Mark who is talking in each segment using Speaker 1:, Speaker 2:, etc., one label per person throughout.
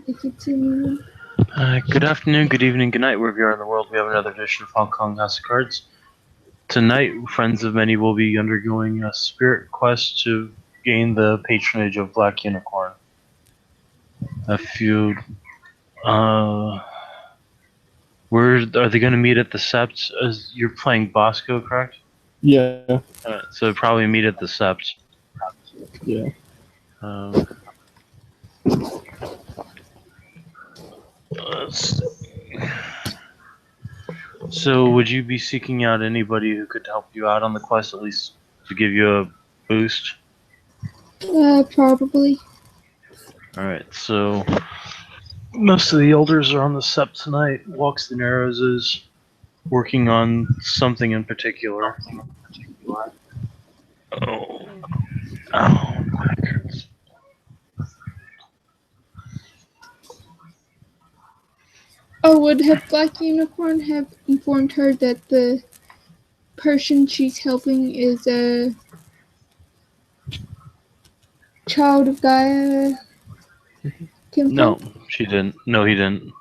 Speaker 1: Take it to me.
Speaker 2: Good afternoon, good evening, good night, wherever you are in the world. We have another edition of Hong Kong House of Cards. Tonight, friends of many will be undergoing a spirit quest to gain the patronage of Black Unicorn. If you, where are they going to meet at the Sept? As you're playing Bosco, correct?
Speaker 3: Yeah,
Speaker 2: So probably meet at the Sept.
Speaker 3: yeah.
Speaker 2: Um, let's- so, would you be seeking out anybody who could help you out on the quest, at least to give you a boost?
Speaker 1: Probably.
Speaker 2: Alright, so most of the elders are on the Sept tonight. Walks the Narrows is working on something in particular. Oh, my goodness.
Speaker 1: Oh, would have Black Unicorn have informed her that the person she's helping is a child of Gaia
Speaker 2: No,
Speaker 1: Kinfolk?
Speaker 2: she didn't. No, he didn't.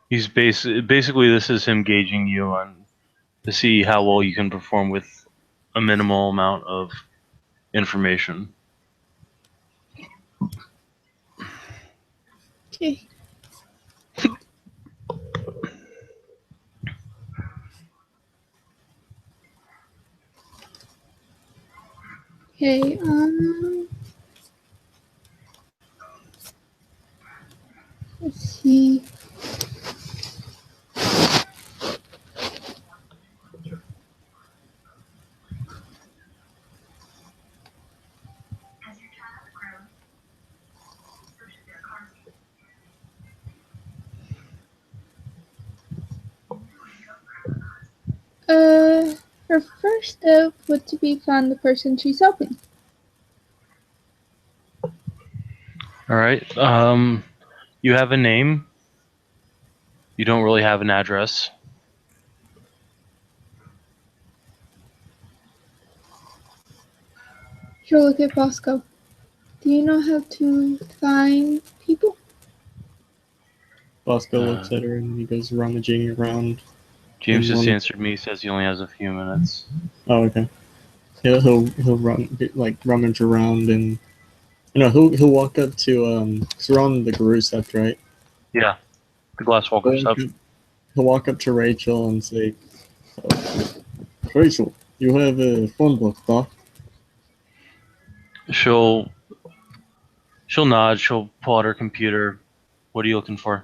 Speaker 2: He's basically this is him gauging you on to see how well you can perform with a minimal amount of information.
Speaker 1: Okay. Okay, let's see. Her first step would to be find the person she's helping.
Speaker 2: Alright, you have a name. You don't really have an address.
Speaker 1: She'll look at Bosco. Do you know how to find people?
Speaker 3: Bosco looks at her and he goes rummaging around.
Speaker 2: James just answered me. He says he only has a few minutes.
Speaker 3: Oh, okay. He'll rummage around and he'll walk up to cause we're on the Guru Sept, right?
Speaker 2: Yeah, the glass walker's up.
Speaker 3: He'll walk up to Rachel and say, "Rachel, you have a phone book, huh?"
Speaker 2: She'll nod. She'll pull out her computer. What are you looking for?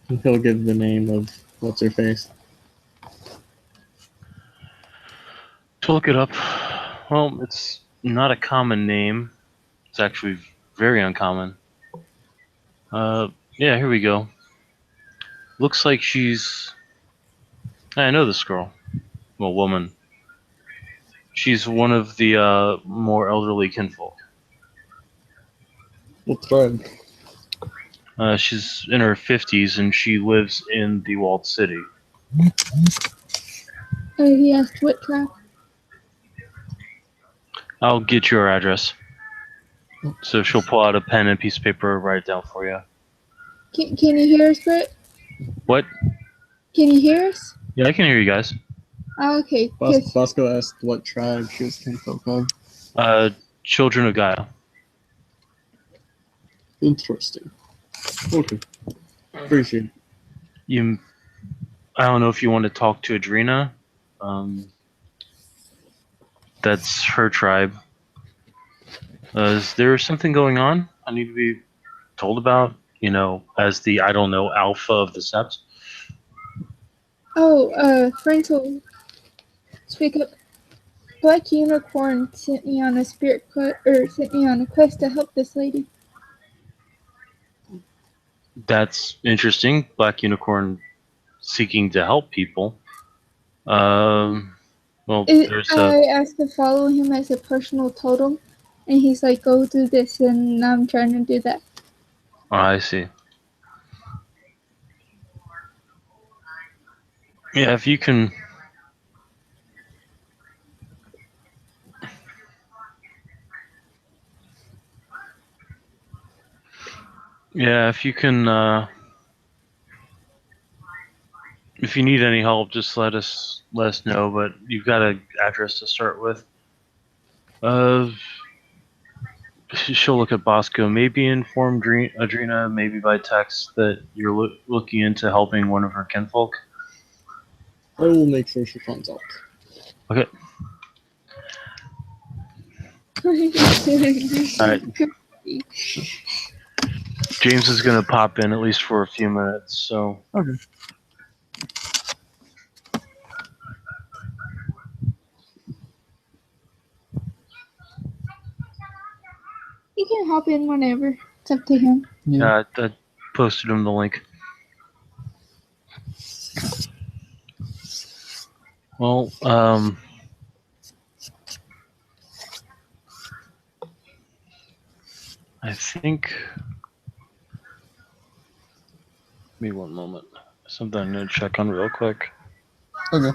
Speaker 3: And he'll give the name of what's her face.
Speaker 2: To look it up. Well, it's not a common name. It's actually very uncommon. Yeah, here we go. Looks like she's. I know this girl. Well, woman. She's one of the more elderly kinfolk.
Speaker 3: What tribe?
Speaker 2: She's in her 50s and she lives in the walled city.
Speaker 1: He asked what tribe.
Speaker 2: I'll get your address. So she'll pull out a pen and piece of paper and write it down for you.
Speaker 1: Can you hear us, Brett?
Speaker 2: What?
Speaker 1: Can you hear us?
Speaker 2: Yeah, I can hear you guys.
Speaker 1: Oh, okay.
Speaker 3: Bosco asked what tribe she was kinfolk of.
Speaker 2: Children of Gaia.
Speaker 3: Interesting. Okay. Appreciate it.
Speaker 2: I don't know if you want to talk to Adrena. That's her tribe. Is there something going on I need to be told about? As the I don't know alpha of the Sept.
Speaker 1: Oh, friends will speak up. Black Unicorn sent me on a sent me on a quest to help this lady.
Speaker 2: That's interesting. Black Unicorn seeking to help people. Well,
Speaker 1: I asked to follow him as a personal totem, and he's like, "Go do this," and I'm trying to do that.
Speaker 2: Oh, I see. Yeah, if you can. Yeah, if you can, if you need any help, just let us know. But you've got an address to start with. She'll look at Bosco. Maybe inform Adrena, maybe by text, that you're looking into helping one of her kinfolk.
Speaker 3: I will make sure she finds out.
Speaker 2: Okay. Alright. James is gonna pop in at least for a few minutes, so.
Speaker 3: Okay.
Speaker 1: He can hop in whenever. It's up to him.
Speaker 3: Yeah.
Speaker 2: I posted him the link. Well, I think. Give me one moment. Something I need to check on real quick.
Speaker 3: Okay.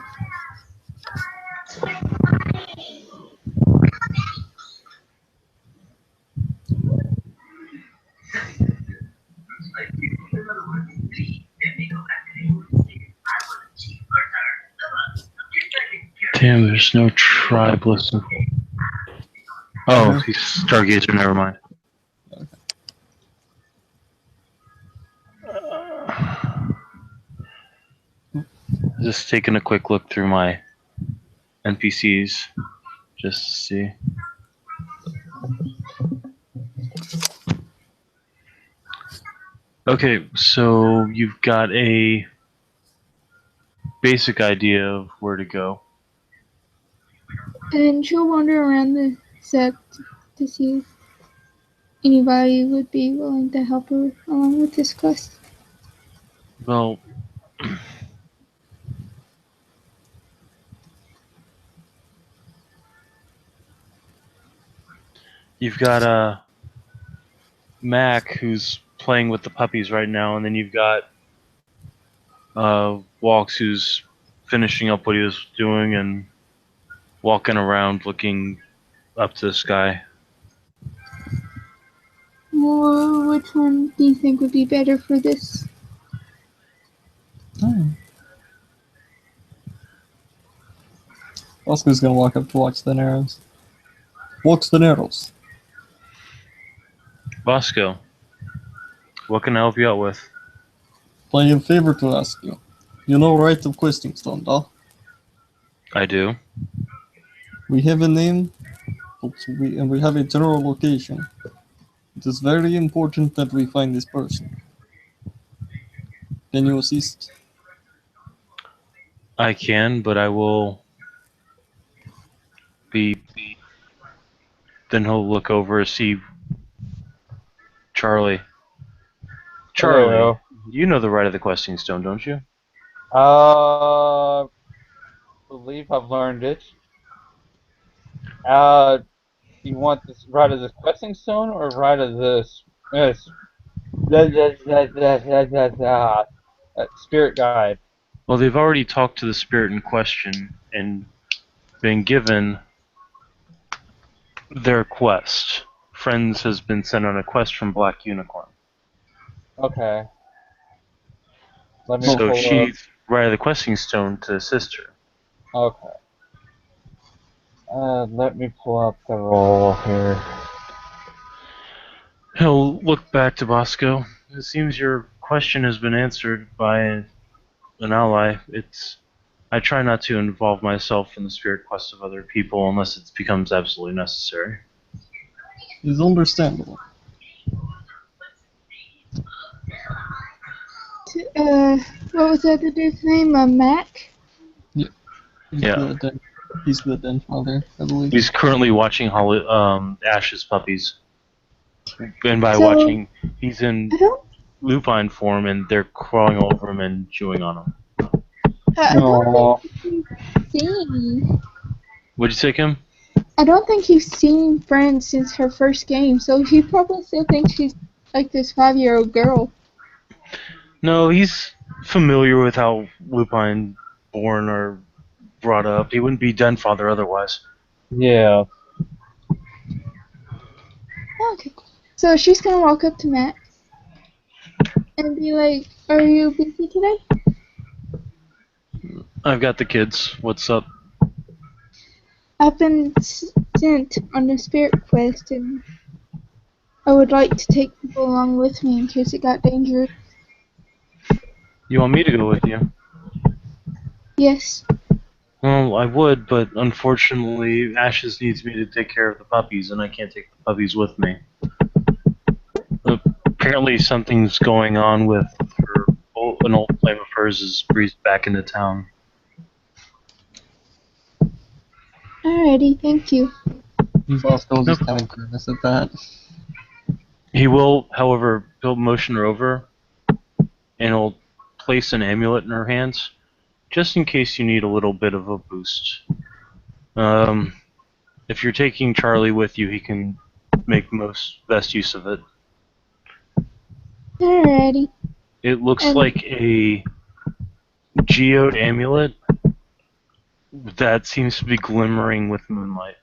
Speaker 2: Damn, there's no tribe listen. Oh, he's Stargazer, never mind. Just taking a quick look through my NPCs, just to see. Okay, so you've got a basic idea of where to go.
Speaker 1: And she'll wander around the sect to see if anybody would be willing to help her along with this quest.
Speaker 2: Well, you've got Mac, who's playing with the puppies right now, and then you've got Walks, who's finishing up what he was doing and walking around looking up to the sky.
Speaker 1: Well, which one do you think would be better for this?
Speaker 4: Oscar's gonna walk up to watch the arrows. Watch the arrows.
Speaker 2: Bosco, what can I help you out with?
Speaker 4: I have a favor to ask you. You know Right of Questing Stone, huh?
Speaker 2: I do.
Speaker 4: We have a name, and we have a general location. It is very important that we find this person. Can you assist?
Speaker 2: I can, but I will be. Then he'll look over, see Charlie. Charlie,
Speaker 5: Hello.
Speaker 2: you know the Rite of the Questing Stone, don't you?
Speaker 5: Believe I've learned it. You want this right of the questing stone or right of this spirit guide?
Speaker 2: Well, they've already talked to the spirit in question and been given their quest. Friends has been sent on a quest from Black Unicorn.
Speaker 5: Okay. Let me
Speaker 2: So
Speaker 5: pull up.
Speaker 2: she's Rite of the Questing Stone to assist her.
Speaker 5: Okay. Let me pull up the roll here.
Speaker 2: He'll look back to Bosco. It seems your question has been answered by an ally. I try not to involve myself in the spirit quest of other people unless it becomes absolutely necessary.
Speaker 4: It's understandable.
Speaker 1: What was the other dude's name? Mac?
Speaker 4: He's
Speaker 2: Yeah.
Speaker 4: He's the den father, I believe.
Speaker 2: He's currently watching Ash's puppies. And by
Speaker 1: So-
Speaker 2: watching, he's in
Speaker 1: I don't.
Speaker 2: lupine form and they're crawling over him and chewing on him.
Speaker 1: I don't think he's seen.
Speaker 2: What'd you say, Kim?
Speaker 1: I don't think he's seen Friends since her first game, so he probably still thinks she's like this 5-year-old girl.
Speaker 2: No, he's familiar with how lupine born or brought up. He wouldn't be den father otherwise.
Speaker 5: Yeah.
Speaker 1: Okay. So she's gonna walk up to Matt and be like, "Are you busy today?"
Speaker 2: I've got the kids. What's up?
Speaker 1: I've been sent on a spirit quest, and I would like to take people along with me in case it got dangerous.
Speaker 2: You want me to go with you?
Speaker 1: Yes.
Speaker 2: Well, I would, but unfortunately, Ashes needs me to take care of the puppies, and I can't take the puppies with me. Apparently, something's going on with her. An old flame of hers is breezed back into town.
Speaker 1: Alrighty, thank you.
Speaker 4: Bosco's just
Speaker 2: No
Speaker 4: kind of grimace at that.
Speaker 2: He will, however, he'll motion her over, and he'll place an amulet in her hands, just in case you need a little bit of a boost. If you're taking Charlie with you, he can make best use of it.
Speaker 1: Alrighty.
Speaker 2: It looks
Speaker 1: And-
Speaker 2: like a geode amulet that seems to be glimmering with moonlight.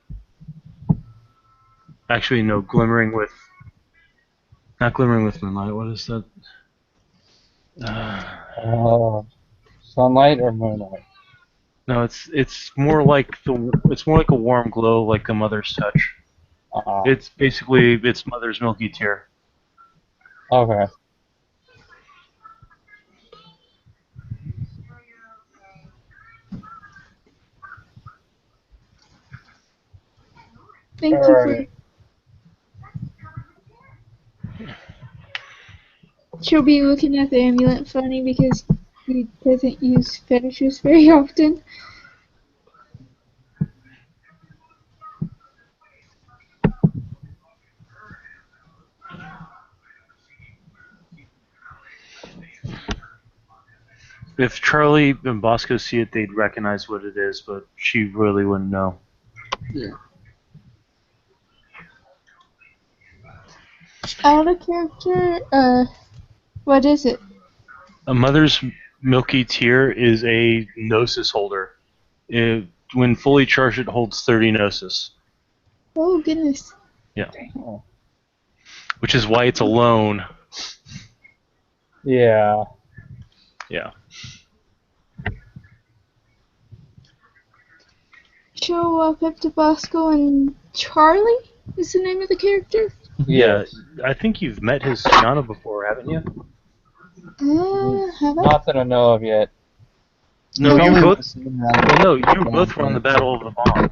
Speaker 2: Actually, no, glimmering with... Not glimmering with moonlight, what is that?
Speaker 5: Sunlight or moonlight?
Speaker 2: No, it's more like a warm glow, like a mother's touch. It's basically its mother's milky tear.
Speaker 5: Okay.
Speaker 1: Thank you
Speaker 5: Alright.
Speaker 1: She'll be looking at the amulet funny because he doesn't use fetishes very often.
Speaker 2: If Charlie and Bosco see it, they'd recognize what it is, but she really wouldn't know.
Speaker 3: Yeah.
Speaker 1: Out of character, what is it?
Speaker 2: A mother's milky tear is a gnosis holder. When fully charged, it holds 30 gnosis,
Speaker 1: Oh goodness.
Speaker 5: Oh.
Speaker 2: which is why it's alone.
Speaker 5: Yeah.
Speaker 2: Yeah.
Speaker 1: She'll walk up to Bosco and Charlie is the name of the character?
Speaker 2: Yeah, I think you've met his Gianna before, haven't you?
Speaker 1: Have I?
Speaker 5: Not that I know of yet.
Speaker 2: No,
Speaker 1: Probably
Speaker 2: you both.
Speaker 4: the same round.
Speaker 2: Well, no, you both were on the Battle of the Bomb.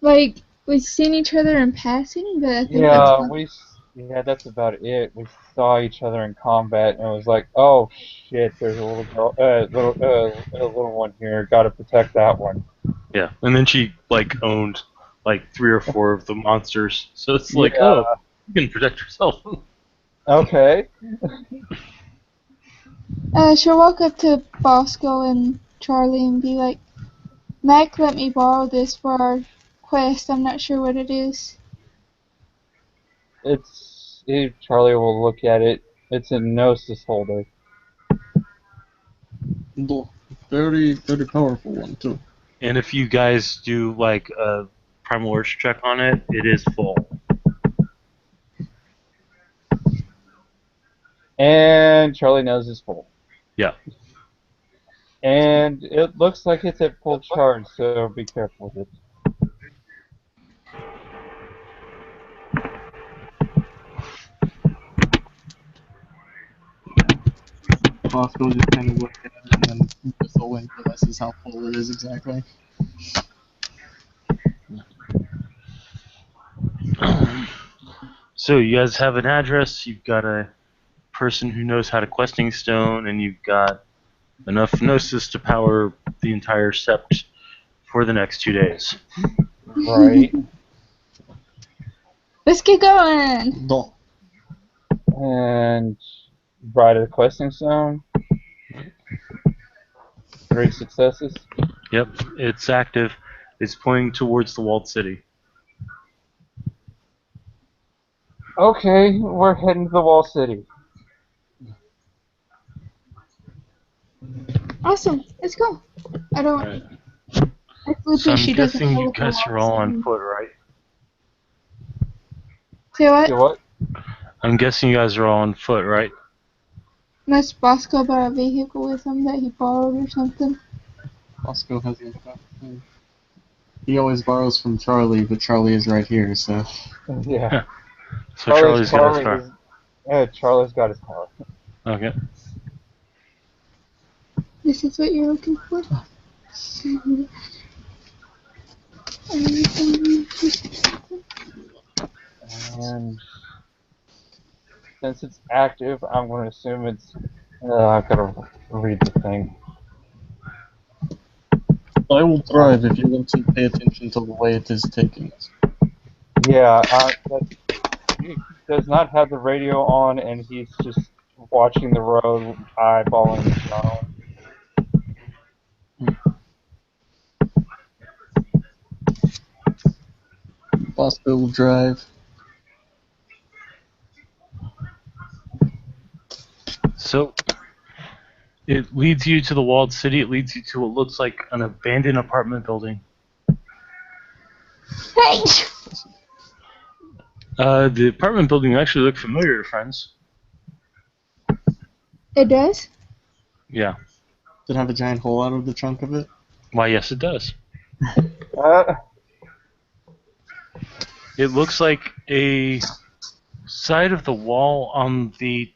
Speaker 1: Like, we've seen each other in passing, but I think
Speaker 5: Yeah,
Speaker 1: that's
Speaker 5: that's about it. We saw each other in combat, and it was like, oh shit, there's a little girl, a little one here. Got to protect that one.
Speaker 2: Yeah, and then she owned 3 or 4 of the monsters. So it's like,
Speaker 5: Yeah.
Speaker 2: oh, you can protect yourself.
Speaker 5: Okay.
Speaker 1: she'll walk up to Bosco and Charlie and be like, Mac let me borrow this for our quest. I'm not sure what it is.
Speaker 5: Charlie will look at it. It's a Gnosis holder.
Speaker 4: Very, very powerful one, too.
Speaker 2: And if you guys do a primal urge check on it, it is full.
Speaker 5: And Charlie knows it's full.
Speaker 2: Yeah.
Speaker 5: And it looks like it's at full charge, so be careful with it.
Speaker 4: Bosco just kind of looks at it and then with the link realizes how full it is exactly.
Speaker 2: So you guys have an address, you've got a person who knows how to questing stone, and you've got enough gnosis to power the entire sept for the next 2 days.
Speaker 5: Right.
Speaker 1: Let's get going!
Speaker 4: Duh.
Speaker 5: And Bride of the Questing Stone. 3 successes.
Speaker 2: Yep, it's active. It's pointing towards the walled city.
Speaker 5: Okay, we're heading to the Wall City.
Speaker 1: Awesome, let's go. I don't.
Speaker 2: Alright.
Speaker 1: Hopefully
Speaker 2: So I'm
Speaker 1: she doesn't
Speaker 2: guessing
Speaker 1: know
Speaker 2: you
Speaker 1: what the
Speaker 2: guys are
Speaker 1: walls
Speaker 2: all on
Speaker 1: mean.
Speaker 2: foot, right?
Speaker 1: Say what?
Speaker 5: You what?
Speaker 2: I'm guessing you guys are all on foot, right?
Speaker 1: Unless Bosco brought a vehicle with him that he borrowed or something.
Speaker 3: Bosco hasn't got. He always borrows from Charlie, but Charlie is right here, so.
Speaker 5: Yeah.
Speaker 2: So Charlie's got his car.
Speaker 5: Charlie's got his car.
Speaker 2: Okay.
Speaker 1: This is what you're looking for?
Speaker 5: And since it's active, I'm going to assume it's. I've got to read the thing.
Speaker 3: I will drive if you want to pay attention to the way it is taking us.
Speaker 5: Yeah, he does not have the radio on, and he's just watching the road, eyeballing the phone.
Speaker 3: Bosco will drive.
Speaker 2: So it leads you to the walled city. It leads you to what looks like an abandoned apartment building.
Speaker 1: Hey!
Speaker 2: The apartment building actually look familiar to friends.
Speaker 1: It does?
Speaker 2: Yeah.
Speaker 3: Did it have a giant hole out of the trunk of it?
Speaker 2: Why, yes, it does.
Speaker 5: Uh,
Speaker 2: It looks like a side of the wall on the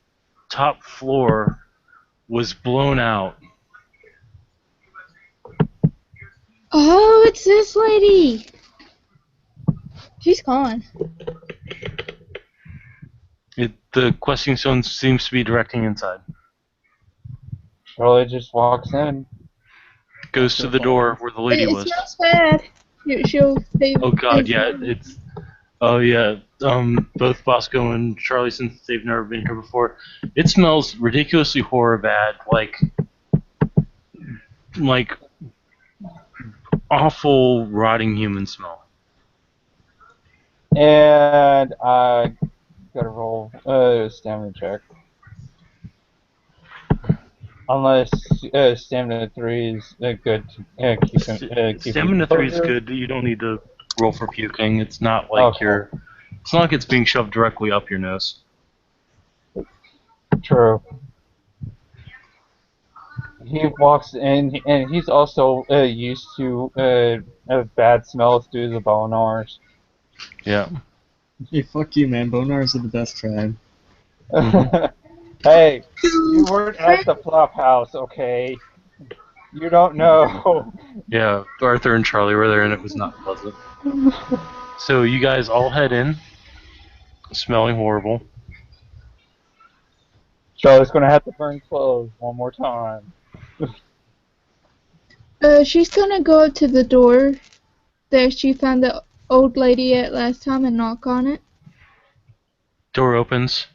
Speaker 2: top floor was blown out.
Speaker 1: Oh, it's this lady! She's gone.
Speaker 2: The questing stone seems to be directing inside.
Speaker 5: Charlie just walks in.
Speaker 2: Goes to the door where the lady
Speaker 1: It
Speaker 2: was.
Speaker 1: smells bad. She'll save.
Speaker 2: Oh god, yeah, it's... Oh yeah, both Bosco and Charlie, since they've never been here before, it smells ridiculously horror bad, like awful rotting human smell.
Speaker 5: And I gotta roll stamina check. Unless stamina 3 is good to keep him.
Speaker 2: Stamina 3 is good. You don't need to roll for puking. It's not like
Speaker 5: Okay.
Speaker 2: It's not like it's being shoved directly up your nose.
Speaker 5: True. He walks in, and he's also used to bad smells due to the Bonars.
Speaker 2: Yeah.
Speaker 3: Hey, fuck you, man. Bonars are the best tribe.
Speaker 5: Hey, you weren't at the flop house, okay? You don't know.
Speaker 2: Yeah, Arthur and Charlie were there and it was not pleasant. So you guys all head in, smelling horrible.
Speaker 5: Charlie's gonna have to burn clothes one more time.
Speaker 1: She's gonna go up to the door that she found the old lady at last time and knock on it.
Speaker 2: Door opens.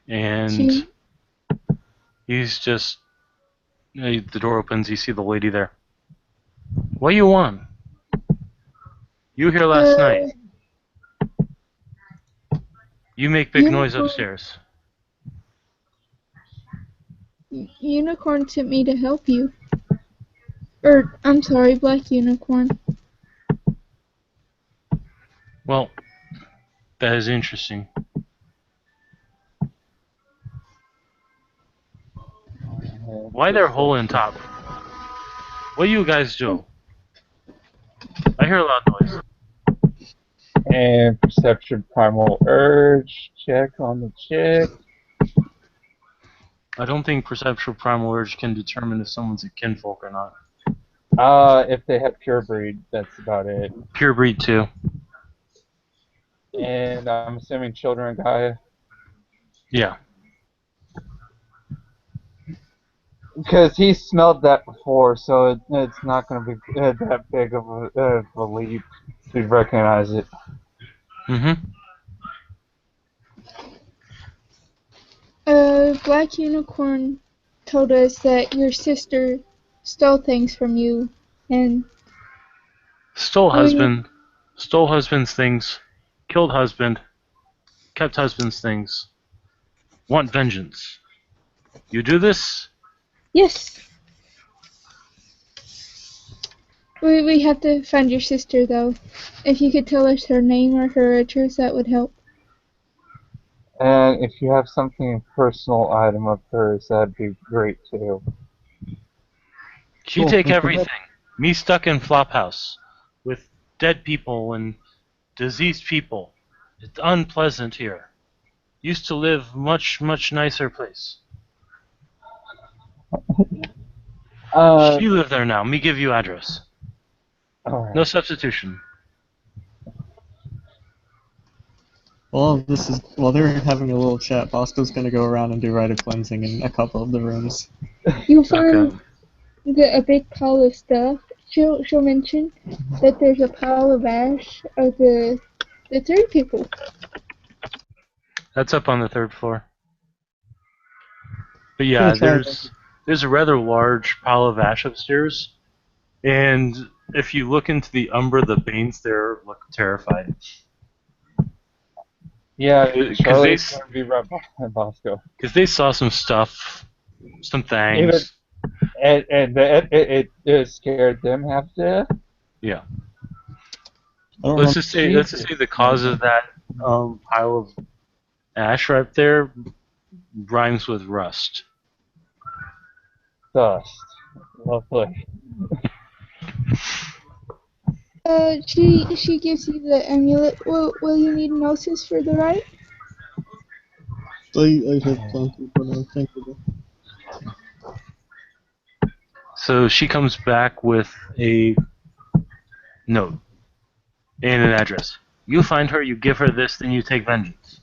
Speaker 2: And he's just... The door opens, you see the lady there. What you want? You were here last night. You make big noise upstairs.
Speaker 1: Unicorn sent me to help you. Or, I'm sorry, Black Unicorn.
Speaker 2: Well, that is interesting. Why there hole in top? What do you guys do? I hear a loud noise.
Speaker 5: And perception primal urge check on the chick.
Speaker 2: I don't think perceptual primal urge can determine if someone's a kinfolk or not.
Speaker 5: If they have pure breed, that's about it.
Speaker 2: Pure breed too.
Speaker 5: And I'm assuming children Gaia.
Speaker 2: Yeah.
Speaker 5: Because he smelled that before, so it's not going to be that big of a leap to recognize it.
Speaker 2: Mm-hmm.
Speaker 1: Black Unicorn told us that your sister stole things from you, and...
Speaker 2: Stole husband's things, killed husband, kept husband's things, want vengeance. You do this?
Speaker 1: Yes! We have to find your sister, though. If you could tell us her name or her address, that would help.
Speaker 5: And if you have something personal item of hers, that'd be great too.
Speaker 2: She
Speaker 4: Cool,
Speaker 2: take
Speaker 4: let's go
Speaker 2: everything.
Speaker 4: back.
Speaker 2: Me stuck in Flophouse with dead people and diseased people. It's unpleasant here. Used to live much, much nicer place. She live there now. Me give you address.
Speaker 5: Alright.
Speaker 2: No substitution.
Speaker 3: While they're having a little chat, Bosco's gonna go around and do rite of cleansing in a couple of the rooms.
Speaker 1: You find
Speaker 2: Okay.
Speaker 1: a big pile of stuff. She'll mention that there's a pile of ash of the third people.
Speaker 2: That's up on the 3rd floor. But yeah,
Speaker 3: Gonna try
Speaker 2: there's a rather large pile of ash upstairs, and if you look into the Umbra, the Banes there look terrified.
Speaker 5: Yeah,
Speaker 2: 'Cause
Speaker 5: Charlie's
Speaker 2: they-
Speaker 5: gonna be right behind Bosco.
Speaker 2: Because they saw some stuff, some things.
Speaker 5: And it scared them half to death.
Speaker 2: Yeah.
Speaker 3: I don't
Speaker 2: Let's
Speaker 3: remember.
Speaker 2: just say the cause of that pile of ash right there rhymes with rust.
Speaker 5: Dust. Lovely.
Speaker 1: She gives you the amulet. Will you need gnosis for the rite?
Speaker 3: I have plenty for now. Thank you.
Speaker 2: So she comes back with a note and an address. You find her, you give her this, then you take vengeance.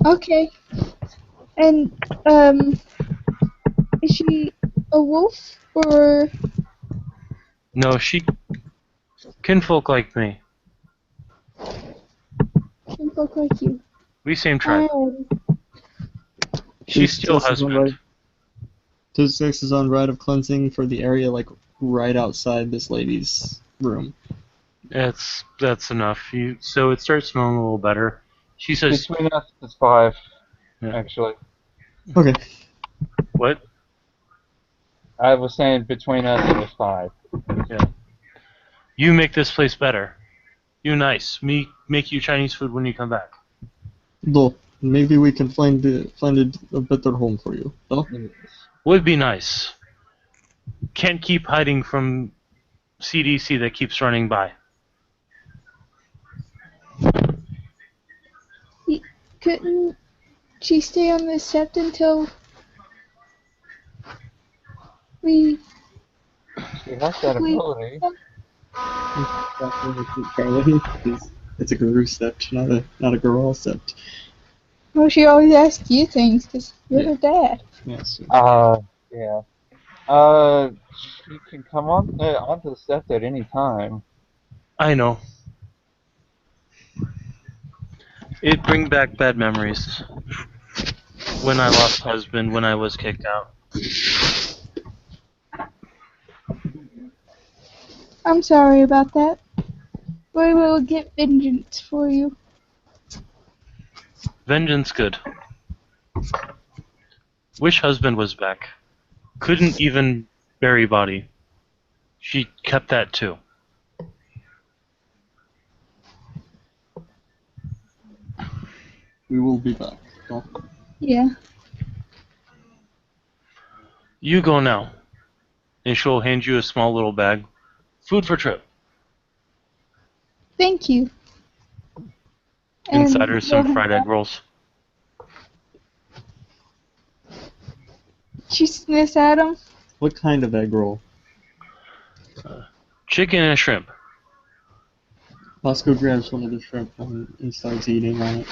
Speaker 1: Okay. And is she a wolf or
Speaker 2: No, she kinfolk like me.
Speaker 1: can look like you?
Speaker 2: We same tribe.
Speaker 3: She's
Speaker 2: She's still husband.
Speaker 3: This sex is on rite of cleansing for the area like right outside this lady's room.
Speaker 2: That's enough. So it starts smelling a little better. She says,
Speaker 5: Between us, it's 5,
Speaker 2: Yeah.
Speaker 5: actually.
Speaker 3: Okay.
Speaker 2: "What?
Speaker 5: I was saying between us, it was 5.
Speaker 2: You make this place better. You nice. Me make you Chinese food when you come back."
Speaker 3: Though maybe we can find a better home for you. No?
Speaker 2: Would be nice. Can't keep hiding from CDC that keeps running by.
Speaker 1: Couldn't she stay on the sept until we?
Speaker 5: She has that ability.
Speaker 3: It's a guru sept, not a girl sept.
Speaker 1: Well, she always asks you things because you're her dad.
Speaker 3: Yes.
Speaker 5: Yeah. She can come onto the set at any time.
Speaker 2: I know. It bring back bad memories. When I lost husband, when I was kicked out.
Speaker 1: I'm sorry about that. We will get vengeance for you.
Speaker 2: Vengeance good. Wish husband was back. Couldn't even bury body. She kept that too.
Speaker 3: We will be back. No?
Speaker 1: Yeah.
Speaker 2: You go now. And she'll hand you a small little bag. Food for trip.
Speaker 1: Thank you.
Speaker 2: Inside are some
Speaker 1: you'll
Speaker 2: fried
Speaker 1: have-
Speaker 2: egg rolls.
Speaker 1: She sniffs at him.
Speaker 3: What kind of egg roll?
Speaker 2: Chicken and shrimp.
Speaker 3: Bosco grabs one of the shrimp and starts eating on it.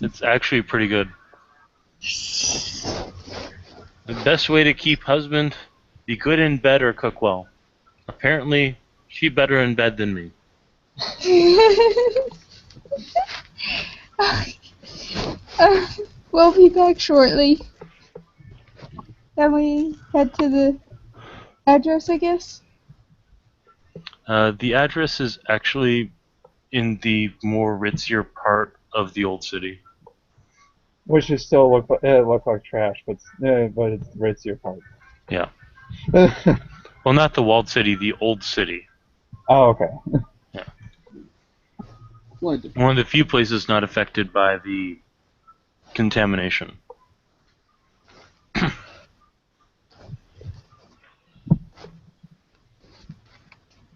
Speaker 2: It's actually pretty good. The best way to keep husband, be good in bed or cook well. Apparently, she better in bed than me.
Speaker 1: We'll be back shortly. Then we head to the address, I guess.
Speaker 2: The address is actually in the more ritzier part of the old city.
Speaker 5: Which is still look like trash, but it's the ritzier part.
Speaker 2: Yeah. Well, not the walled city, the old city.
Speaker 5: Oh, okay.
Speaker 4: supply depot.
Speaker 2: One of the few places not affected by the contamination.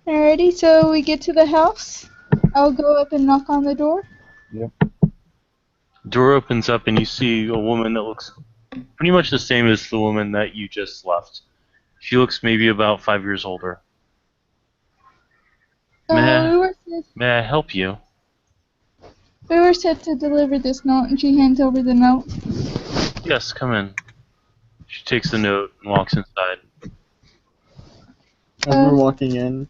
Speaker 1: Alrighty, so we get to the house. I'll go up and knock on the door.
Speaker 2: Door opens up and you see a woman that looks pretty much the same as the woman that you just left. She looks maybe about 5 years older.
Speaker 1: Uh,
Speaker 2: May I help you?
Speaker 1: we were set to deliver this note, and she hands over the note.
Speaker 2: Yes, come in. She takes the note and walks inside.
Speaker 3: As we're walking in,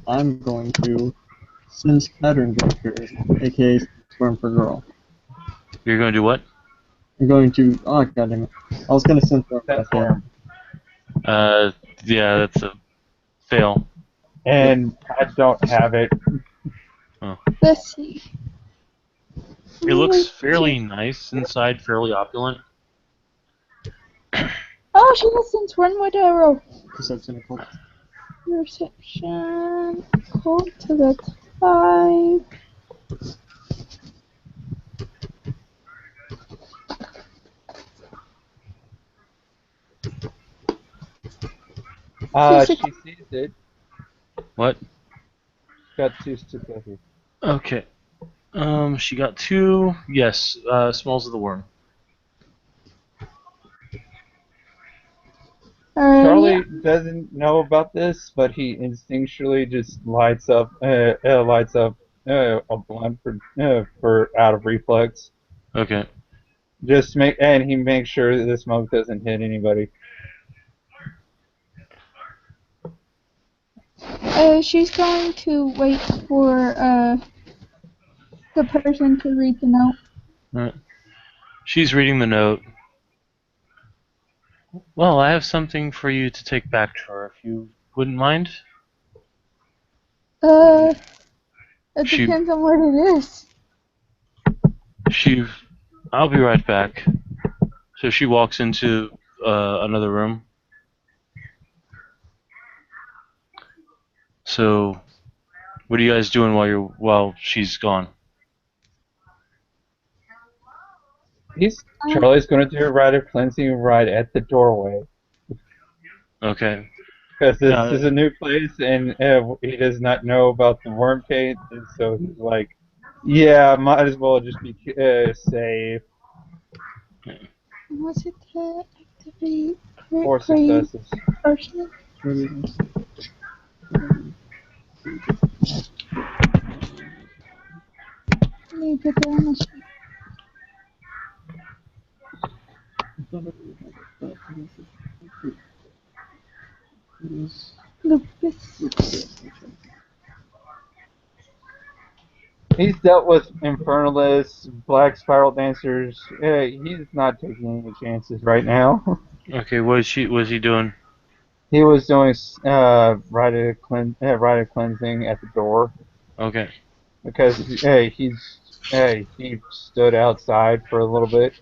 Speaker 3: I'm going to sense pattern breaker, aka sperm for girl.
Speaker 2: You're going to do what?
Speaker 3: I'm going to. Oh, goddamn it. I was gonna sense that.
Speaker 5: That's
Speaker 3: Yeah.
Speaker 2: Yeah, that's a fail.
Speaker 5: And I don't have it.
Speaker 1: Let's see.
Speaker 2: It looks fairly nice inside, fairly opulent.
Speaker 1: Oh, she has since one more arrow.
Speaker 3: Perception occult.
Speaker 1: Perception. Cool. So that's 5.
Speaker 5: She sees it.
Speaker 2: What?
Speaker 5: Got 2 successes.
Speaker 2: Okay. She got 2. Yes, smells of the worm.
Speaker 5: Charlie doesn't know about this, but he instinctually just lights up a blunt for out of reflex.
Speaker 2: Okay.
Speaker 5: And he makes sure that the smoke doesn't hit anybody.
Speaker 1: She's going to wait for the person to read the note.
Speaker 2: Alright. She's reading the note. Well, I have something for you to take back to her, if you wouldn't mind.
Speaker 1: It
Speaker 2: She-
Speaker 1: depends on what it is.
Speaker 2: I'll be right back. So she walks into another room. So, what are you guys doing while she's gone?
Speaker 5: Charlie's going to do a rite of cleansing right at the doorway.
Speaker 2: Okay.
Speaker 5: Because this is a new place, and he does not know about the worm cave, and so he's like, yeah, might as well just be safe.
Speaker 1: Was it to activate
Speaker 5: 4 successes.
Speaker 1: person? Let me put that on the sheet. Lupus.
Speaker 5: He's dealt with Infernalists, Black Spiral Dancers. He's not taking any chances right now.
Speaker 2: Okay, what is he doing?
Speaker 5: He was doing rite of cleansing at the door
Speaker 2: Okay.
Speaker 5: because he stood outside for a little bit.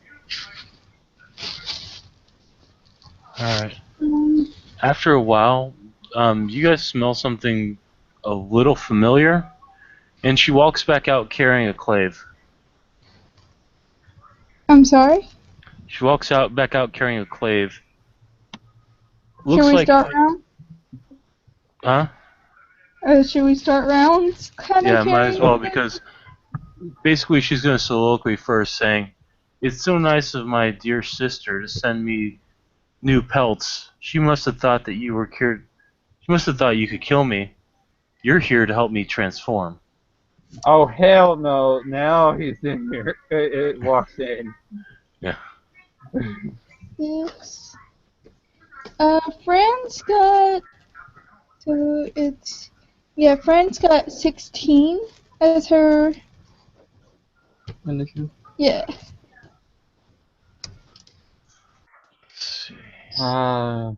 Speaker 2: Alright. After a while, you guys smell something a little familiar, and she walks back out carrying a clave.
Speaker 1: I'm sorry?
Speaker 2: She walks back out carrying a clave.
Speaker 1: Should we start round?
Speaker 2: Huh?
Speaker 1: Should we start rounds?
Speaker 2: Yeah, might as well, because basically she's going to soliloquy first, saying, "It's so nice of my dear sister to send me new pelts. She must have thought that you were cured. She must have thought you could kill me. You're here to help me transform."
Speaker 5: Oh hell no! Now he's in here. It walks in.
Speaker 2: Yeah.
Speaker 1: 6. Fran's got. So it's. Yeah, Fran's got 16 as her.
Speaker 3: Initiative.
Speaker 1: Yeah.
Speaker 5: I'll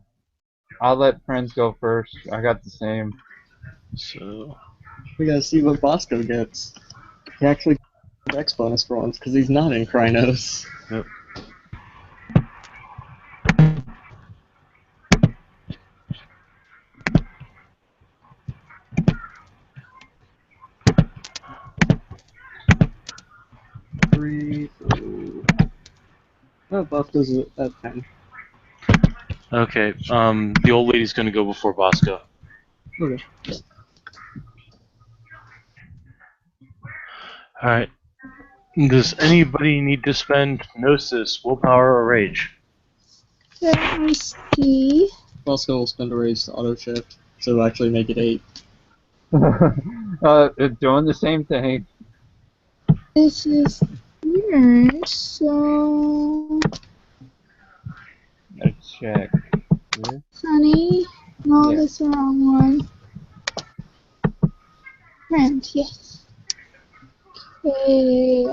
Speaker 5: let friends go first. I got the same.
Speaker 2: So
Speaker 3: We gotta see what Bosco gets. He actually gets Dex bonus for once because he's not in Krynos.
Speaker 2: Yep.
Speaker 3: 3. Oh, Bosco's at 10.
Speaker 2: Okay. The old lady's gonna go before Bosco.
Speaker 3: Okay.
Speaker 2: All right. Does anybody need to spend Gnosis, Willpower, or Rage?
Speaker 1: Let me see.
Speaker 3: Bosco will spend a raise to auto shift, so it'll actually make it 8.
Speaker 5: Doing the same thing.
Speaker 1: This is yours, so
Speaker 5: Let's check. Here.
Speaker 1: Sunny. No,
Speaker 5: Yeah.
Speaker 1: that's the wrong one. Friend, yes. Okay.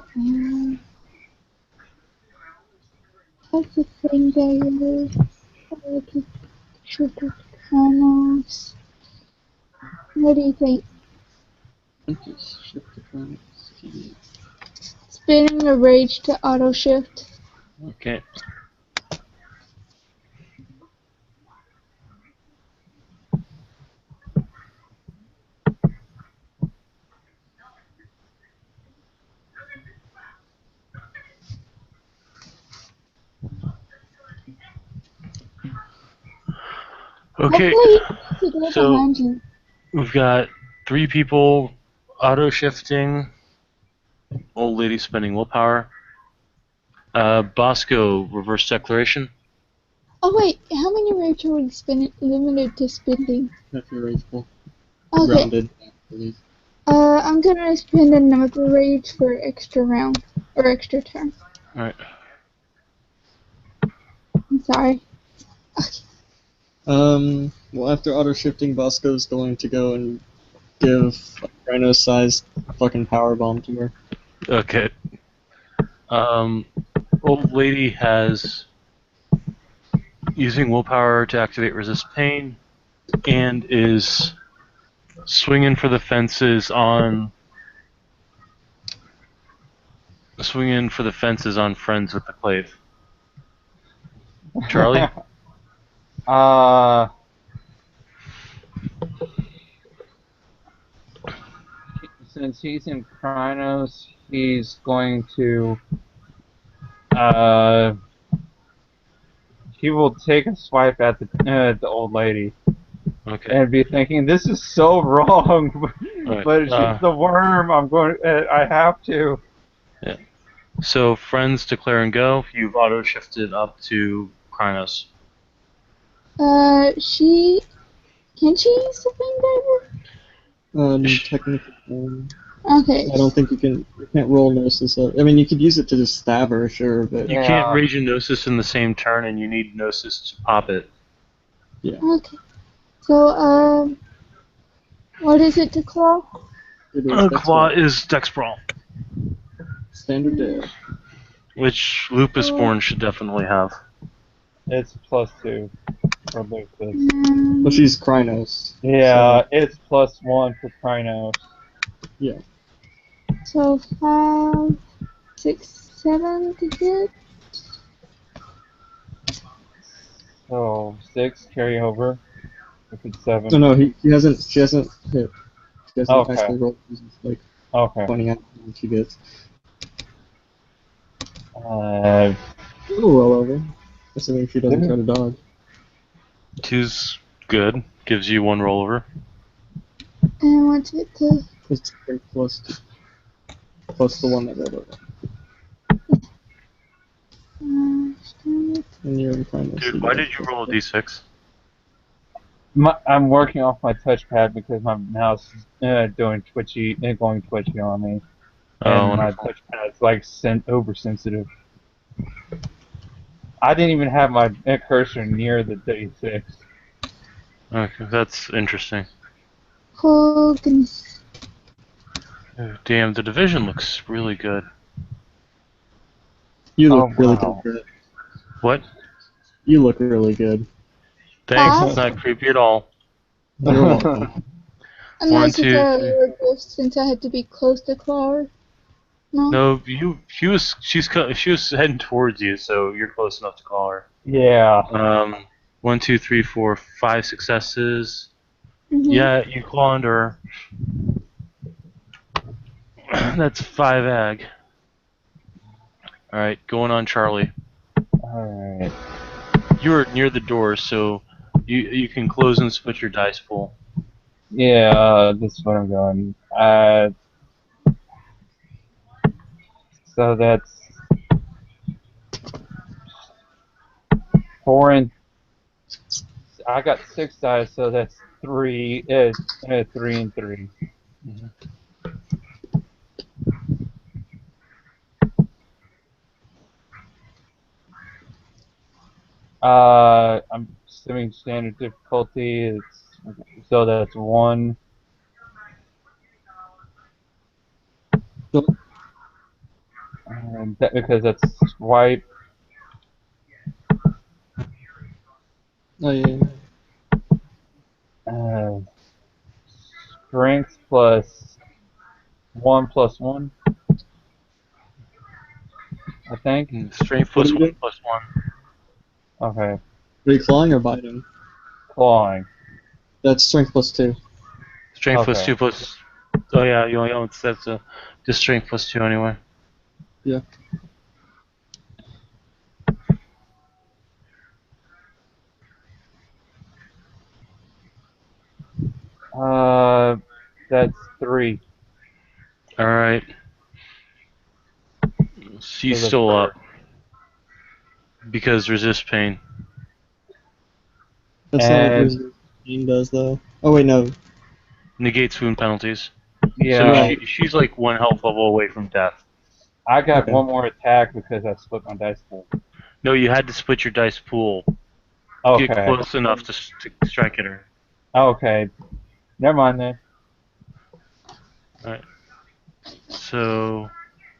Speaker 1: That's the thing there. Triple panels. What do you think?
Speaker 3: Just shift to Chronos.
Speaker 1: Spinning a rage to auto shift.
Speaker 2: Okay. Okay.
Speaker 1: Hopefully, to go
Speaker 2: So
Speaker 1: behind you.
Speaker 2: we've got 3 people auto shifting. Old lady spending willpower. Bosco reverse declaration.
Speaker 1: Oh wait, how many rage are we limited to spending?
Speaker 3: If you're rageable.
Speaker 1: Okay,
Speaker 3: Rounded, I believe.
Speaker 1: I'm gonna spend another rage for extra round or extra turn.
Speaker 2: All right.
Speaker 1: I'm sorry.
Speaker 3: Well, after auto shifting, Bosco's going to go and give a Rhino-sized fucking power bomb to her.
Speaker 2: Okay. Old lady has using willpower to activate resist pain, and is swinging for the fences on friends with the clave. Charlie.
Speaker 5: Since he's in Krynos, he's going to he will take a swipe at the old lady
Speaker 2: Okay.
Speaker 5: and be thinking, "This is so wrong,"
Speaker 2: Right.
Speaker 5: but she's the worm. I'm going. I have to.
Speaker 2: So friends declare and go. You've auto shifted up to Krynos.
Speaker 1: Can she use the flame diver?
Speaker 3: Technically,
Speaker 1: Okay.
Speaker 3: I don't think you can't roll Gnosis up. I mean, you could use it to just stab her, sure, but
Speaker 2: You can't rage a Gnosis in the same turn, and you need Gnosis to pop it.
Speaker 1: Okay. So, what is it to claw?
Speaker 3: it is Dex
Speaker 2: Claw
Speaker 3: Brawl.
Speaker 2: is Dex Brawl,
Speaker 3: Standard dev.
Speaker 2: which Lupus Born should definitely have.
Speaker 5: It's +2 for Lucas.
Speaker 3: Well, she's Krynos.
Speaker 5: Yeah, it's +1 for Krynos.
Speaker 1: So 5, 6, 7 to get.
Speaker 5: So 6 carry over. If it's 7.
Speaker 3: No, she hasn't hit. She hasn't
Speaker 5: Okay.
Speaker 3: actually rolled. She's just, like,
Speaker 5: Okay.
Speaker 3: pointing out how much she gets.
Speaker 5: Uh,
Speaker 3: It'll roll over. Assuming she doesn't try to dodge.
Speaker 2: 2's good. Gives you 1 rollover.
Speaker 1: And what's it to?
Speaker 3: It's plus the one that rolled over.
Speaker 1: Standard.
Speaker 3: And you're in Krynos.
Speaker 2: Dude, why did you roll a d6?
Speaker 5: I'm working off my touchpad because my mouse is going twitchy on me.
Speaker 2: Oh,
Speaker 5: And my
Speaker 2: wonderful.
Speaker 5: touchpad's like oversensitive. I didn't even have my cursor near the D6.
Speaker 2: Okay, that's interesting.
Speaker 1: Oh, goodness.
Speaker 2: Oh, damn, the division looks really good.
Speaker 3: You look
Speaker 5: Oh,
Speaker 3: really
Speaker 5: wow.
Speaker 3: good.
Speaker 2: What?
Speaker 3: You look really good.
Speaker 2: Thanks,
Speaker 1: Huh?
Speaker 2: it's not creepy at all.
Speaker 3: You're welcome.
Speaker 1: Unless it's
Speaker 2: 1, 2,
Speaker 1: a
Speaker 2: 3.
Speaker 1: lower ghost, since I had to be close to claw. No?
Speaker 2: No, she was heading towards you, so you're close enough to call her.
Speaker 5: Yeah.
Speaker 2: 1, 2, 3, 4, 5 successes.
Speaker 1: Mhm.
Speaker 2: Yeah, you claw under her. That's 5 ag. All right, going on Charlie.
Speaker 5: Alright.
Speaker 2: You're near the door, so you can close and split your dice pool.
Speaker 5: Yeah, this is what I'm going. So that's 4 and I got 6 dice, so that's 3. 3 and 3. I'm assuming standard difficulty. So that's 1.
Speaker 4: Yep.
Speaker 5: Because that's swipe.
Speaker 4: Oh yeah.
Speaker 5: Strength plus 1+1. I think.
Speaker 2: Strength
Speaker 3: What
Speaker 2: plus
Speaker 3: are you
Speaker 2: 1
Speaker 3: doing?
Speaker 2: plus 1.
Speaker 5: Okay.
Speaker 3: Are you clawing or biting?
Speaker 5: Clawing.
Speaker 3: That's strength plus 2.
Speaker 2: Strength plus
Speaker 5: Okay.
Speaker 2: 2 plus. Oh yeah, that's just strength plus 2 anyway.
Speaker 3: Yeah.
Speaker 5: That's 3.
Speaker 2: All right. She's
Speaker 5: So the
Speaker 2: still up
Speaker 5: first.
Speaker 2: because resist pain.
Speaker 3: That's not what
Speaker 5: And
Speaker 3: resist pain does, though. Oh wait, no.
Speaker 2: Negates wound penalties.
Speaker 5: yeah,
Speaker 2: So
Speaker 3: Right.
Speaker 2: she's like 1 health level away from death.
Speaker 5: I got
Speaker 3: Okay.
Speaker 5: 1 more attack because I split my dice pool.
Speaker 2: No, you had to split your dice pool. Get
Speaker 5: Okay.
Speaker 2: close enough to strike at her.
Speaker 5: Okay. Never mind then.
Speaker 2: So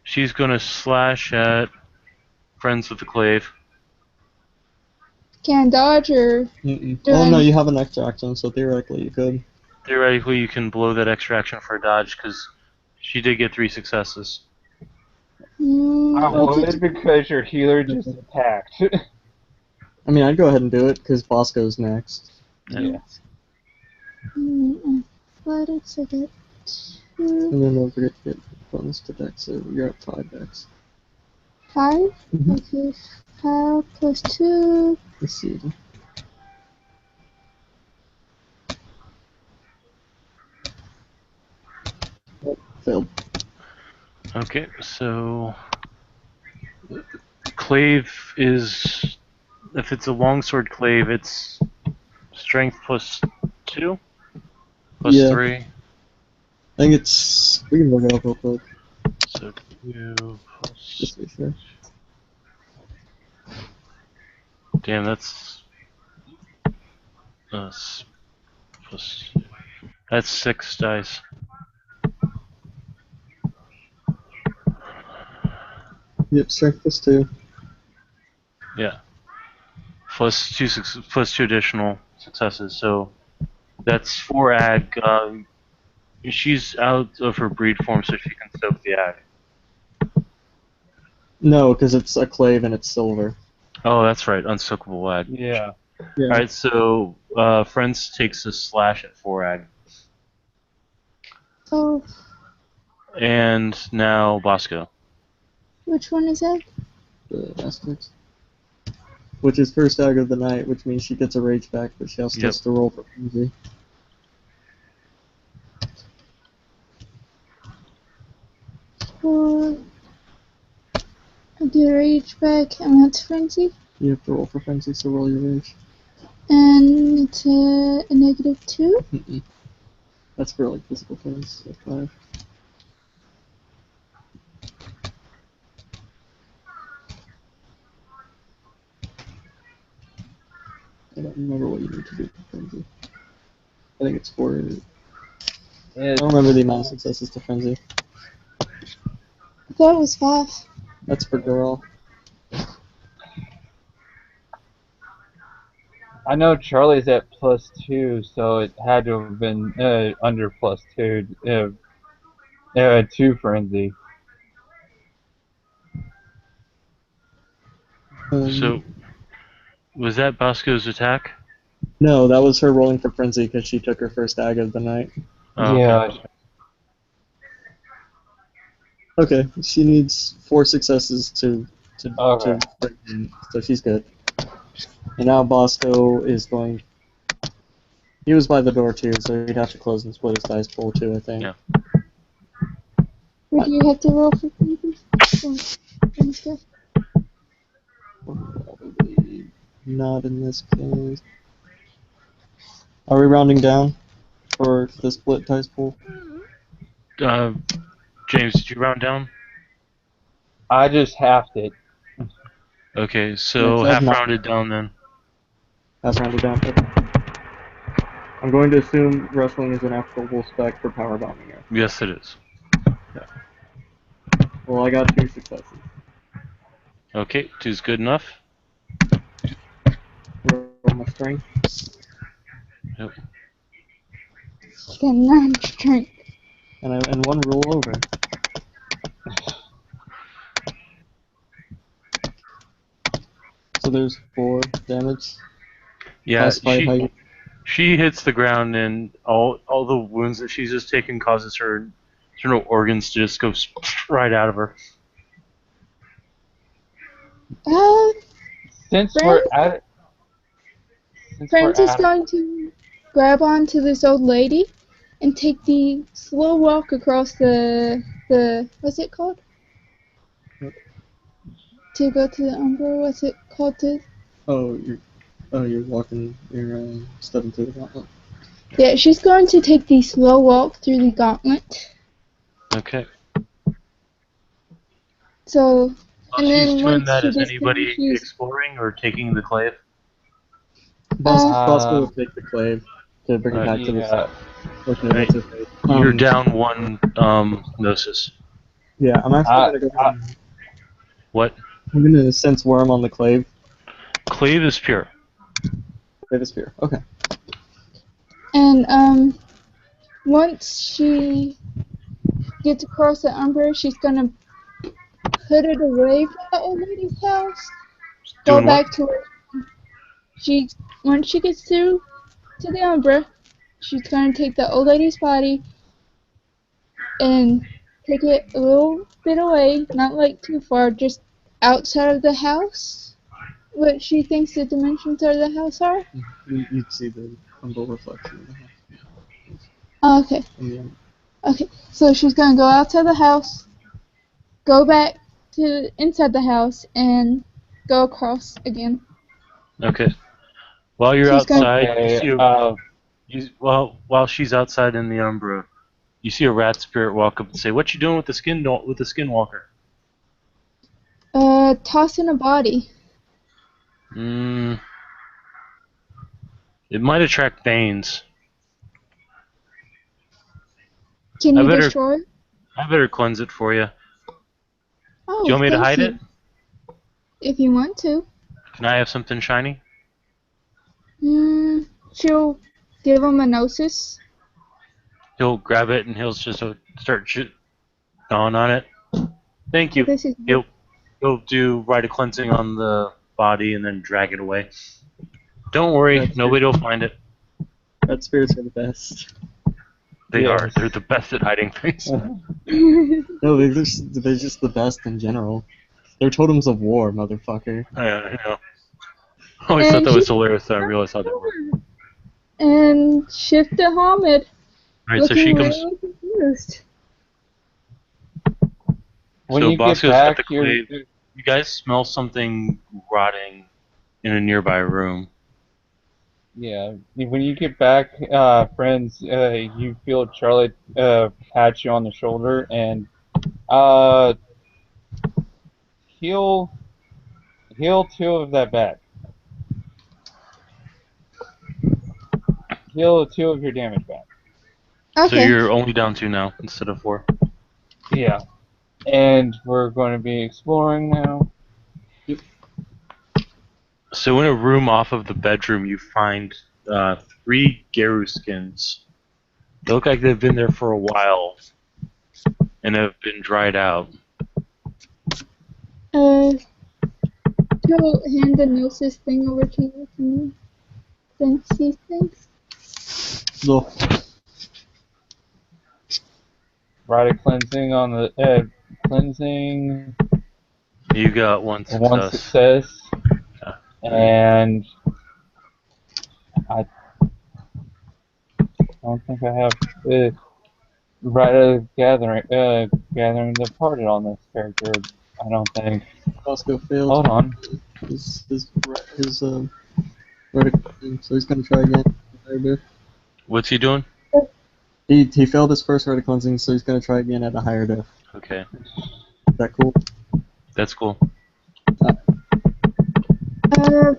Speaker 2: she's gonna slash at Friends with the Clave.
Speaker 1: Can I dodge or
Speaker 3: Mm-mm.
Speaker 1: do
Speaker 3: Oh
Speaker 1: I-
Speaker 3: no, you have an extra action, so theoretically you could.
Speaker 2: Theoretically, you can blow that extra action for a dodge because she did get 3 successes.
Speaker 1: Mm,
Speaker 5: I
Speaker 1: I'll just-
Speaker 5: would because your healer just attacked.
Speaker 3: I mean, I'd go ahead and do it because Bosco's next.
Speaker 5: Yeah.
Speaker 1: Athletics, I get 2,
Speaker 3: And then don't forget to get bonus to Dex, so you're at 5 Dex.
Speaker 1: 5.
Speaker 3: Mhm.
Speaker 1: Okay, 5 plus 2.
Speaker 3: Let's see. Oh, failed.
Speaker 2: Okay, so Clave is, if it's a longsword Clave, it's strength plus 2, plus
Speaker 3: Yeah.
Speaker 2: 3.
Speaker 3: I think it's. We can look it up real quick,
Speaker 2: So 2 plus.
Speaker 3: just to be sure.
Speaker 2: Damn, that's. Plus. That's 6 dice.
Speaker 3: Yep, strength plus 2.
Speaker 2: Yeah. Plus 2 additional successes, so that's 4 ag. She's out of her breed form, so she can soak the ag.
Speaker 3: No, because it's a clave and it's silver.
Speaker 2: Oh, that's right, unsoakable ag.
Speaker 5: Yeah.
Speaker 3: Yeah.
Speaker 2: Alright, so Friends takes a slash at 4 ag.
Speaker 1: Oh,
Speaker 2: And now Bosco.
Speaker 1: which one is that?
Speaker 3: The aspects. Which is first ag of the night, which means she gets a rage back, but she also
Speaker 2: Yep.
Speaker 3: has to roll for frenzy.
Speaker 1: Four. I do rage back, and that's frenzy.
Speaker 3: You have to roll for frenzy, so roll your rage.
Speaker 1: And it's a -2.
Speaker 3: Mm-mm. That's for like physical things. So 5. I don't remember what you need to do for frenzy. I think it's 4. I don't remember the amount of successes to frenzy.
Speaker 1: I thought it was 5.
Speaker 3: That's for girl.
Speaker 5: I know Charlie's at +2, so it had to have been under +2. 2 frenzy.
Speaker 2: So, was that Bosco's attack?
Speaker 3: No, that was her rolling for frenzy because she took her first ag of the night.
Speaker 2: Oh,
Speaker 5: Yeah.
Speaker 2: okay.
Speaker 3: Okay, she needs 4 successes to
Speaker 5: Okay.
Speaker 3: So she's good. And now Bosco is going. He was by the door too, so he'd have to close and split his dice pool too, I think.
Speaker 2: Yeah.
Speaker 1: Would you have to roll for anything?
Speaker 3: Probably not in this case. Are we rounding down for the split dice pool?
Speaker 2: James, did you round down?
Speaker 5: I just halved it.
Speaker 2: Okay, so
Speaker 3: Yes,
Speaker 2: half
Speaker 3: not-
Speaker 2: rounded down then.
Speaker 3: That's rounded down. Okay. I'm going to assume wrestling is an applicable spec for power bombing it.
Speaker 2: Yes, it is.
Speaker 3: Well, I got 2 successes.
Speaker 2: Okay, 2's good enough.
Speaker 3: Roll my strength.
Speaker 2: Yep.
Speaker 1: You got 9 strength.
Speaker 3: And 1 roll over. So there's 4 damage.
Speaker 2: Yeah,
Speaker 3: Classified height.
Speaker 2: she hits the ground, and all the wounds that she's just taken causes her internal organs to just go right out of her.
Speaker 5: Since
Speaker 1: Friends?
Speaker 5: we're at it.
Speaker 1: Friends is going to grab onto this old lady and take the slow walk across the what's it called? To go to the Umbra, what's it called to?
Speaker 3: You're walking. You're stepping through the gauntlet.
Speaker 1: Yeah, she's going to take the slow walk through the gauntlet.
Speaker 2: Okay.
Speaker 1: So,
Speaker 2: While
Speaker 1: and then
Speaker 2: she's doing
Speaker 1: once
Speaker 2: that,
Speaker 1: she
Speaker 2: is
Speaker 1: does
Speaker 2: anybody
Speaker 1: she's
Speaker 2: exploring or taking the clave?
Speaker 3: Bosco will take the clave to bring it back to
Speaker 5: Yeah.
Speaker 3: the. Okay,
Speaker 2: Right.
Speaker 3: that's okay.
Speaker 2: You're down 1 gnosis.
Speaker 3: Yeah, I'm actually gonna go.
Speaker 2: What?
Speaker 3: I'm gonna sense worm on the clave.
Speaker 2: Clave is pure.
Speaker 3: Clave is pure. Okay.
Speaker 1: and once she gets across the Umbra, she's gonna put it away from the old lady's house. Go
Speaker 2: Doing what?
Speaker 1: back to where once she gets to the Umbra, she's gonna take the old lady's body and take it a little bit away, not like too far, just outside of the house. What she thinks the dimensions of the house are.
Speaker 3: You'd see the humble reflection of the house.
Speaker 1: Oh, okay.
Speaker 3: In the end.
Speaker 1: Okay. So she's gonna go outside the house, go back to inside the house, and go across again.
Speaker 2: Okay. While you're
Speaker 1: She's gonna-
Speaker 2: outside, while she's outside in the Umbra, you see a rat spirit walk up and say, "What you doing with the skinwalker?"
Speaker 1: Tossing a body.
Speaker 2: It might attract Banes.
Speaker 1: Can
Speaker 2: I
Speaker 1: you
Speaker 2: better-
Speaker 1: destroy?
Speaker 2: I better cleanse it for you.
Speaker 1: Oh,
Speaker 2: Do you want me to
Speaker 1: thank
Speaker 2: hide
Speaker 1: you.
Speaker 2: it?
Speaker 1: If you want to.
Speaker 2: Can I have something shiny?
Speaker 1: She'll give him a gnosis.
Speaker 2: He'll grab it and he'll just start gnawing on it. Thank you.
Speaker 1: This is
Speaker 2: He'll do write a cleansing on the body and then drag it away. Don't worry,
Speaker 3: That's
Speaker 2: nobody will find it.
Speaker 3: Red spirits are the best.
Speaker 2: They
Speaker 5: Yes.
Speaker 2: are. They're the best at hiding things.
Speaker 3: No, they're just the best in general. They're totems of war, motherfucker.
Speaker 2: I know. I always thought that was hilarious. Then I realized how they were.
Speaker 1: And shift to Hamid.
Speaker 2: Alright, so she comes.
Speaker 1: Really confused.
Speaker 5: When
Speaker 2: So
Speaker 5: you get
Speaker 2: Bosco's got
Speaker 5: back,
Speaker 2: the
Speaker 5: you're,
Speaker 2: clave. You guys smell something rotting in a nearby room.
Speaker 5: yeah. When you get back, friends, you feel Charlotte pat you on the shoulder and heal 2 of that back. Heal 2 of your damage back.
Speaker 2: So
Speaker 1: Okay.
Speaker 2: you're only down 2 now instead of 4.
Speaker 5: Yeah. And we're going to be exploring now.
Speaker 2: So in a room off of the bedroom, you find 3 Geru skins. They look like they've been there for a while and have been dried out.
Speaker 1: She'll hand the gnosis thing over to you. Can you sense these things?
Speaker 3: So,
Speaker 5: Write a cleansing on the cleansing.
Speaker 2: You got one
Speaker 5: One
Speaker 2: success.
Speaker 5: success,
Speaker 2: Yeah.
Speaker 5: and I don't think I have right gathering departed on this character. I don't think.
Speaker 4: Bosco failed
Speaker 5: Hold on.
Speaker 4: his vertical thing, so he's gonna try again. Higher diff.
Speaker 2: What's he doing?
Speaker 4: He failed his first vertical cleansing, so he's gonna try again at a higher diff.
Speaker 2: Okay,
Speaker 4: Is that cool?
Speaker 2: that's cool.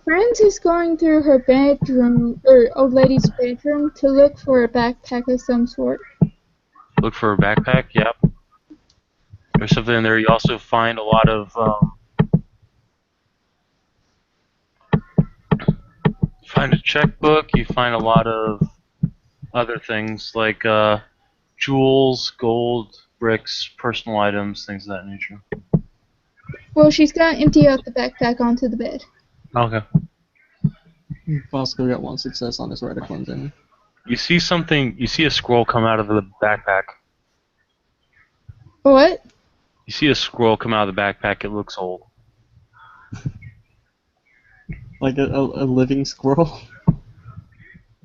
Speaker 1: Friends is going through her bedroom, or old lady's bedroom, to look for a backpack of some sort.
Speaker 2: Look for a backpack. Yep. There's something in there. You also find a lot of find a checkbook. You find a lot of other things like jewels, gold, bricks, personal items, things of that nature.
Speaker 1: Well, she's gonna empty out the backpack onto the bed.
Speaker 2: Okay.
Speaker 4: Bosco got one success on his vertical cleansing.
Speaker 2: You see something. You see a scroll come out of the backpack.
Speaker 1: What?
Speaker 2: You see a scroll come out of the backpack. It looks old.
Speaker 4: Like a living squirrel.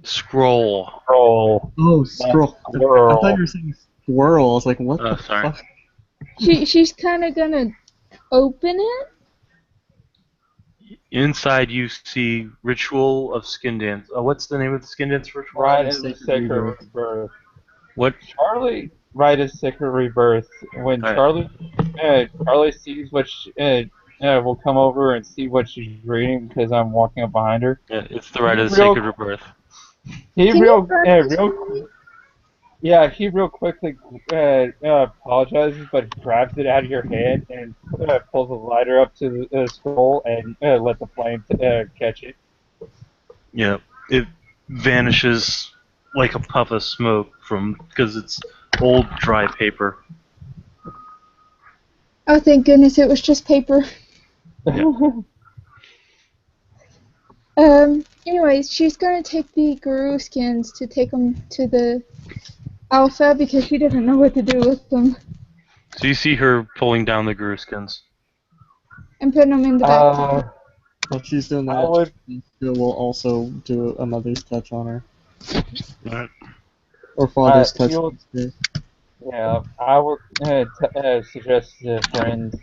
Speaker 2: Scroll.
Speaker 5: Roll.
Speaker 4: Oh, scroll. I
Speaker 5: Squirrel.
Speaker 4: thought you were saying squirrel. I was like, what
Speaker 2: Oh,
Speaker 4: the
Speaker 2: sorry.
Speaker 4: fuck?
Speaker 1: She's kind of gonna open it.
Speaker 2: Inside you see ritual of skin dance. What's the name of the skin dance ritual?
Speaker 5: Right as the
Speaker 4: Sacred
Speaker 5: sacred
Speaker 4: rebirth.
Speaker 5: rebirth.
Speaker 2: What?
Speaker 5: Charlie, right as sacred rebirth. When
Speaker 2: Right.
Speaker 5: Charlie sees what will come over and see what she's reading because I'm walking up behind her.
Speaker 2: Yeah, it's the rite of the
Speaker 5: Real-
Speaker 2: sacred rebirth.
Speaker 5: He
Speaker 1: Can
Speaker 5: real
Speaker 1: you burn this
Speaker 5: real
Speaker 1: for me?
Speaker 5: Yeah, he real quickly apologizes, but grabs it out of your hand and pulls the lighter up to the scroll and let the flame catch it.
Speaker 2: Yeah, it vanishes like a puff of smoke because it's old dry paper.
Speaker 1: Oh, thank goodness it was just paper. Anyways, she's gonna take the guru skins to take them to the alpha because she doesn't know what to do with them
Speaker 2: So you see her pulling down the guru skins.
Speaker 1: and putting them in the backpack.
Speaker 4: While she's doing
Speaker 5: I
Speaker 4: that,
Speaker 5: would-
Speaker 4: we'll also do a mother's touch on her.
Speaker 2: Alright.
Speaker 4: Or father's touch.
Speaker 5: you'll-
Speaker 4: instead.
Speaker 5: Yeah, I would suggest to friends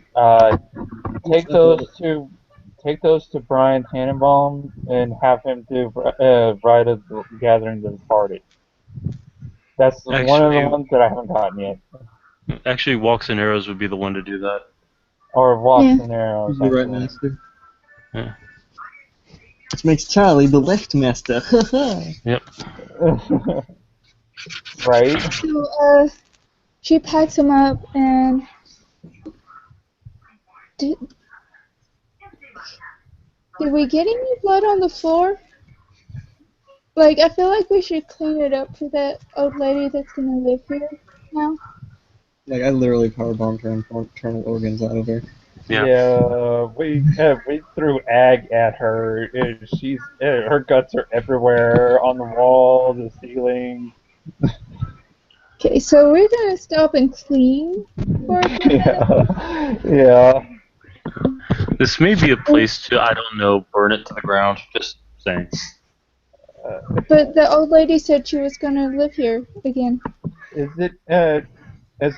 Speaker 5: take those to Brian Tannenbaum and have him do Rite of the Gathering the Departed. That's one of the
Speaker 2: Actually-
Speaker 5: ones that I haven't gotten yet.
Speaker 2: Actually, Walks and Arrows would be the one to do that.
Speaker 5: Or Walks
Speaker 1: Yeah.
Speaker 5: and Arrows.
Speaker 4: You're right,
Speaker 5: actually.
Speaker 4: master.
Speaker 2: Yeah.
Speaker 4: Which makes Charlie the left master.
Speaker 2: Yep.
Speaker 5: Right?
Speaker 1: So, she packs them up and did we get any blood on the floor? Like, I feel like we should clean it up for that old lady that's gonna live here now.
Speaker 4: Like, I literally powerbombed her internal organs out of her.
Speaker 2: Yeah.
Speaker 5: We threw ag at her. She's her guts are everywhere on the wall, the ceiling.
Speaker 1: Okay, so we're gonna stop and clean for a minute.
Speaker 5: Yeah.
Speaker 2: This may be a place to, I don't know, burn it to the ground. Just saying.
Speaker 1: But the old lady said she was gonna live here again.
Speaker 5: Is it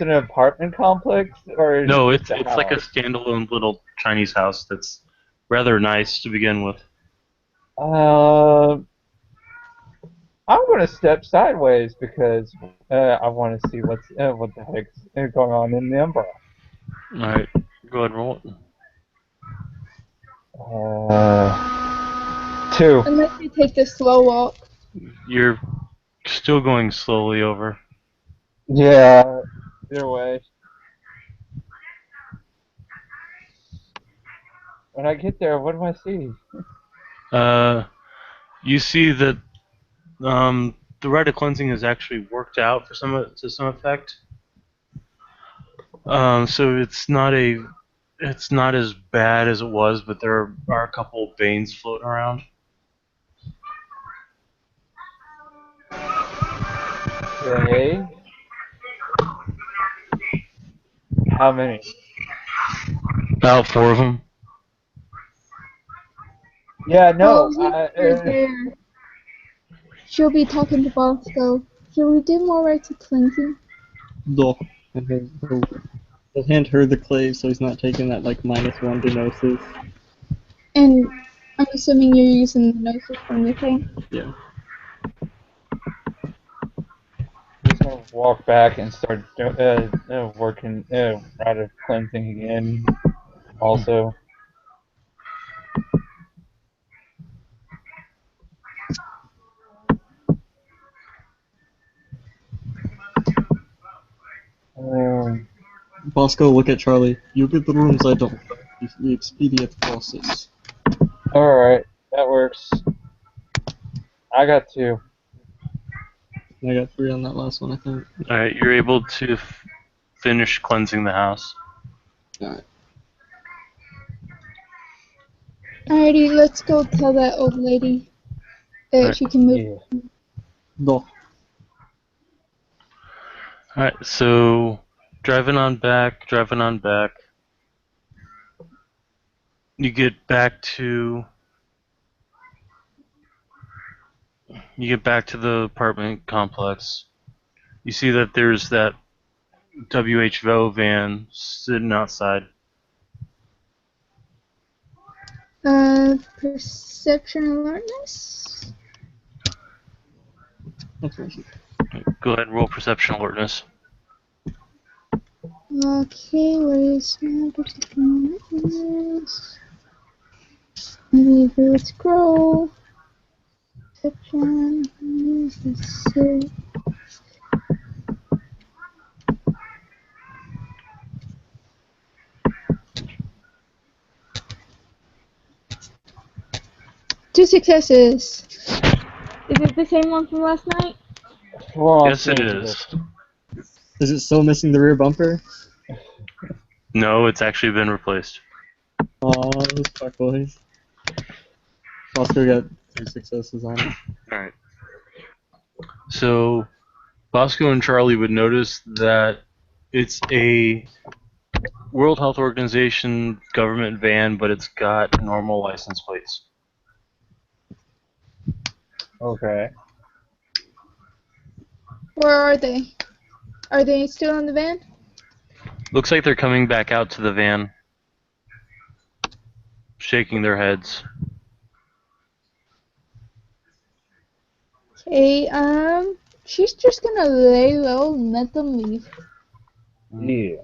Speaker 5: an apartment complex or is
Speaker 2: No,
Speaker 5: it
Speaker 2: it's
Speaker 5: just a
Speaker 2: like a
Speaker 5: house?
Speaker 2: standalone little Chinese house that's rather nice to begin with.
Speaker 5: I'm gonna step sideways because I want to see what the heck's going on in the umbrella.
Speaker 2: Alright, go ahead and roll it.
Speaker 5: 2.
Speaker 1: Unless you take the slow walk.
Speaker 2: You're still going slowly over.
Speaker 5: Yeah. Either way. When I get there, what do I see?
Speaker 2: You see that the rite of cleansing is actually worked out to some effect. So it's not as bad as it was, but there are a couple of veins floating around.
Speaker 5: Okay. How many?
Speaker 2: About 4 of them.
Speaker 5: Yeah, no.
Speaker 1: Well, he's there. She'll be talking to Bosco. Should we do more rites of cleansing?
Speaker 3: No. And he'll hand her the clay so he's not taking that like -1 to gnosis.
Speaker 1: And I'm assuming you're using the gnosis from the thing.
Speaker 3: Yeah.
Speaker 5: He's gonna walk back and start working out of cleansing again. Also,
Speaker 3: Bosco, look at Charlie. You get the rooms I don't. The expedient process.
Speaker 5: all right, that works. I got 2.
Speaker 3: And I got 3 on that last one, I think.
Speaker 2: Alright, you're able to finish cleansing the house.
Speaker 3: Alright.
Speaker 1: Alrighty, let's go tell that old lady that
Speaker 2: Alright.
Speaker 1: she can move.
Speaker 5: Yeah.
Speaker 3: No.
Speaker 2: Alright, so driving on back. You get back to the apartment complex. You see that there's that WHO van sitting outside.
Speaker 1: Perception alertness?
Speaker 3: That's what she.
Speaker 2: Go ahead and roll perception alertness.
Speaker 1: Okay, where is my perception alertness? Maybe if we would scroll. Perception, where's the Two successes. Is it the same one from last night?
Speaker 5: Well,
Speaker 2: Yes, it is.
Speaker 3: Is it still missing the rear bumper?
Speaker 2: No, it's actually been replaced.
Speaker 3: Aw, those fuck boys. Bosco got 3 successes on it.
Speaker 2: Alright. So, Bosco and Charlie would notice that it's a World Health Organization government van, but it's got normal license plates.
Speaker 5: Okay.
Speaker 1: Where are they? Are they still in the van?
Speaker 2: Looks like they're coming back out to the van, shaking their heads.
Speaker 1: Okay, she's just gonna lay low and let them leave.
Speaker 5: Yeah.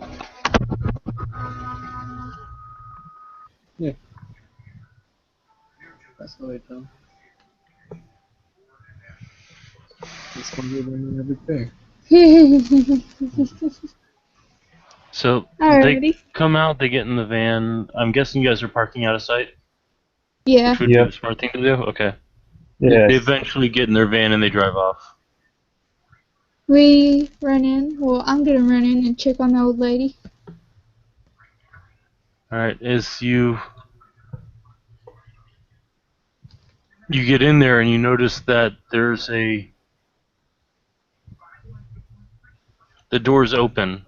Speaker 3: That's the way though. This one will bring everything.
Speaker 2: So, they
Speaker 1: Alrighty.
Speaker 2: come out, they get in the van. I'm guessing you guys are parking out of sight?
Speaker 1: Yeah.
Speaker 2: Which would be
Speaker 5: Yep.
Speaker 2: the smart thing to do? Okay.
Speaker 5: Yeah.
Speaker 2: They eventually get in their van and they drive off.
Speaker 1: We run in. Well, I'm gonna run in and check on the old lady.
Speaker 2: Alright, as you get in there and you notice that there's the door's open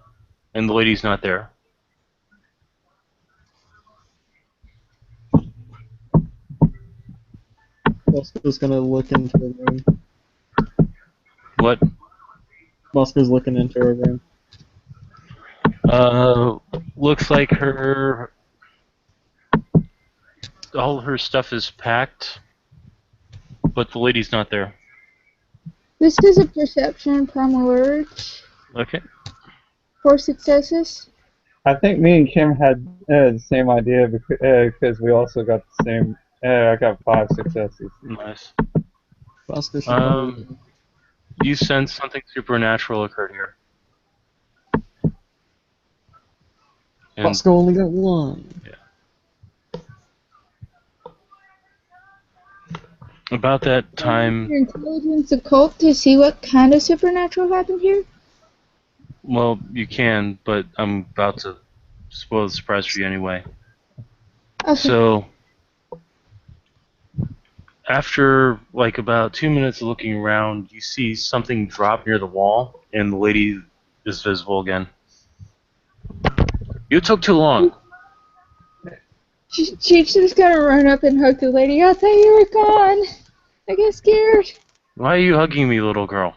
Speaker 2: and the lady's not there.
Speaker 3: Bosco's gonna look into her room.
Speaker 2: What?
Speaker 3: Bosco's looking into her room.
Speaker 2: Looks like all her stuff is packed, but the lady's not there.
Speaker 1: This is a perception primal urge.
Speaker 2: Okay.
Speaker 1: 4 successes.
Speaker 5: I think me and Kim had the same idea because we also got the same. I got 5 successes.
Speaker 2: Nice.
Speaker 3: Bosco should probably.
Speaker 2: You sense something supernatural occurred here. And
Speaker 3: Bosco only got 1.
Speaker 2: about that time,
Speaker 1: Your intelligence occult to see what kind of supernatural happened here.
Speaker 2: well, you can, but I'm about to spoil the surprise for you anyway.
Speaker 1: Okay.
Speaker 2: So, after like about 2 minutes of looking around, you see something drop near the wall, and the lady is visible again. You took too long.
Speaker 1: She's just gonna run up and hug the lady. I thought you were gone. I get scared.
Speaker 2: Why are you hugging me, little girl?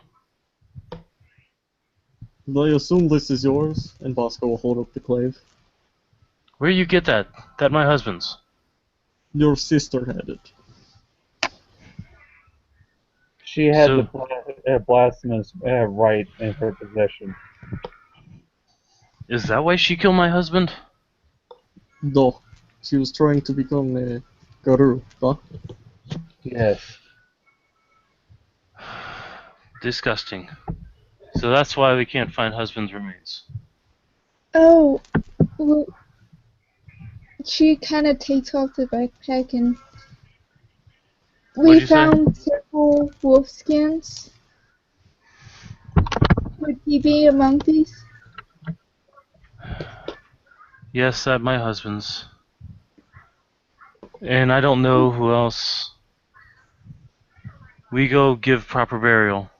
Speaker 3: I assume this is yours, and Bosco will hold up the clave.
Speaker 2: Where you get that? That my husband's.
Speaker 3: Your sister had it.
Speaker 5: She had
Speaker 2: So-
Speaker 5: the blasphemous right in her possession.
Speaker 2: Is that why she killed my husband?
Speaker 3: No, she was trying to become a guru, huh?
Speaker 5: Yes.
Speaker 2: Disgusting. So that's why we can't find husband's remains.
Speaker 1: Oh, well, she kind of takes off the backpack and
Speaker 2: What'd
Speaker 1: we
Speaker 2: you say?
Speaker 1: found several wolf skins. Would he be among these?
Speaker 2: Yes, that my husband's. And I don't know who else. We go give proper burial.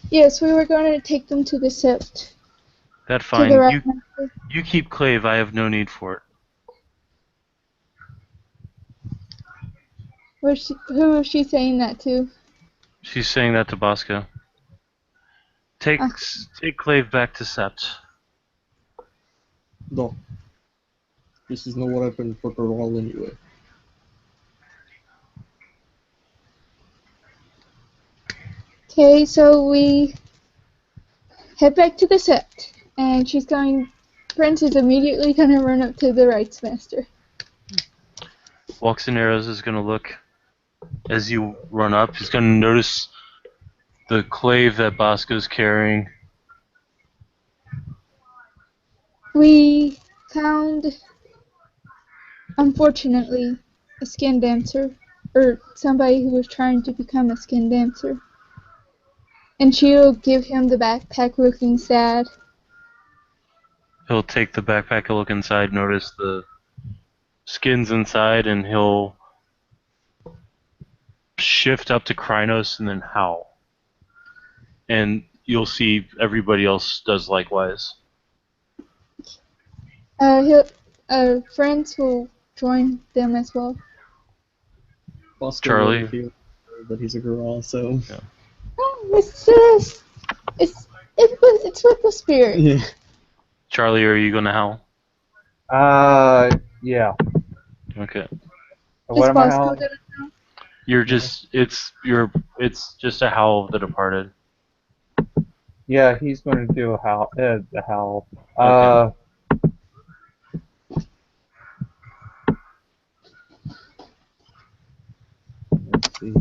Speaker 1: Yes, we were going to take them to the sept.
Speaker 2: That
Speaker 1: To
Speaker 2: fine.
Speaker 1: the right
Speaker 2: You
Speaker 1: master.
Speaker 2: you keep Clave. I have no need for it.
Speaker 1: Who was she saying that to?
Speaker 2: She's saying that to Bosco. Take Clave back to Sept.
Speaker 3: No. This is no weapon for Baral anyway.
Speaker 1: Okay, so we head back to the sept, and Prince is immediately going to run up to the rites master.
Speaker 2: Walks in Arrows is gonna look as you run up. He's gonna notice the clave that Bosco's carrying.
Speaker 1: We found, unfortunately, a skin dancer, or somebody who was trying to become a skin dancer. And she'll give him the backpack looking sad.
Speaker 2: He'll take the backpack, he'll look inside, notice the skins inside, and he'll shift up to Krynos and then howl. And you'll see everybody else does likewise.
Speaker 1: Friends will join them as well.
Speaker 3: Bosco
Speaker 2: Charlie?
Speaker 3: will feel that he's a girl, so.
Speaker 1: Oh, it's with the spirit.
Speaker 3: Yeah.
Speaker 2: Charlie, are you gonna howl?
Speaker 5: Yeah.
Speaker 2: Okay.
Speaker 5: What
Speaker 1: Is
Speaker 5: am I
Speaker 1: Bosco
Speaker 5: howling?
Speaker 1: gonna know?
Speaker 2: You're just it's just a howl of the departed.
Speaker 5: Yeah, he's going to do a howl. The howl.
Speaker 2: Okay.
Speaker 5: Let's see.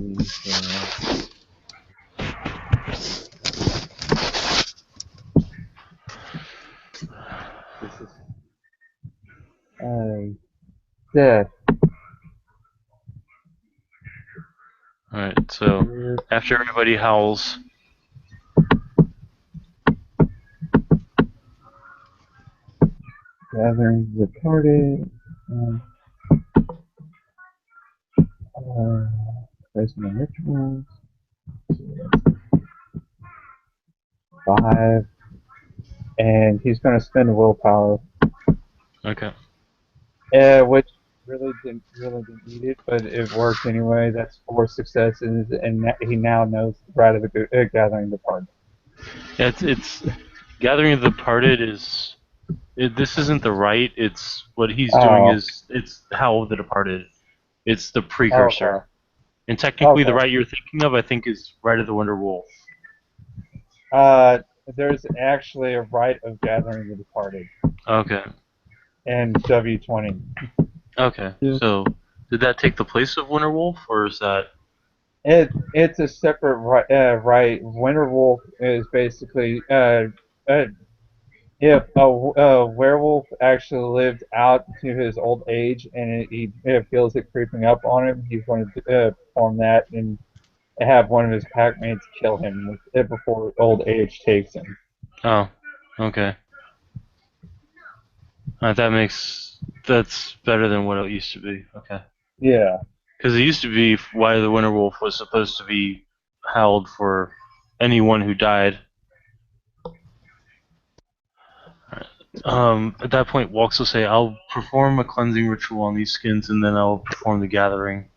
Speaker 5: This is. Death.
Speaker 2: Alright, so after everybody howls,
Speaker 5: Gathering the party. Placing the rituals. 5. And he's going to spend willpower.
Speaker 2: okay.
Speaker 5: Which really didn't need it, but it worked anyway. That's 4 successes, and he now knows the Rite of the Gathering the Party.
Speaker 2: Yeah, it's Gathering of the Departed is this isn't the rite, it's what he's doing is it's Howl of the Departed. It's the precursor.
Speaker 5: Okay.
Speaker 2: And technically the
Speaker 5: Okay.
Speaker 2: rite you're thinking of I think is Rite of the Winter Wolf.
Speaker 5: There's actually a Rite of Gathering the Departed
Speaker 2: Okay.
Speaker 5: in W20.
Speaker 2: Okay.
Speaker 3: Yeah.
Speaker 2: So did that take the place of Winter Wolf or is that
Speaker 5: It's a separate rite. Winterwolf is basically if a werewolf actually lived out to his old age and he feels it creeping up on him, he's going to perform that and have one of his packmates kill him before old age takes him.
Speaker 2: Oh, okay. That's better than what it used to be. Okay.
Speaker 5: Yeah.
Speaker 2: Because it used to be why the Winter Wolf was supposed to be howled for anyone who died. At that point, Walks will say, "I'll perform a cleansing ritual on these skins, and then I'll perform the gathering."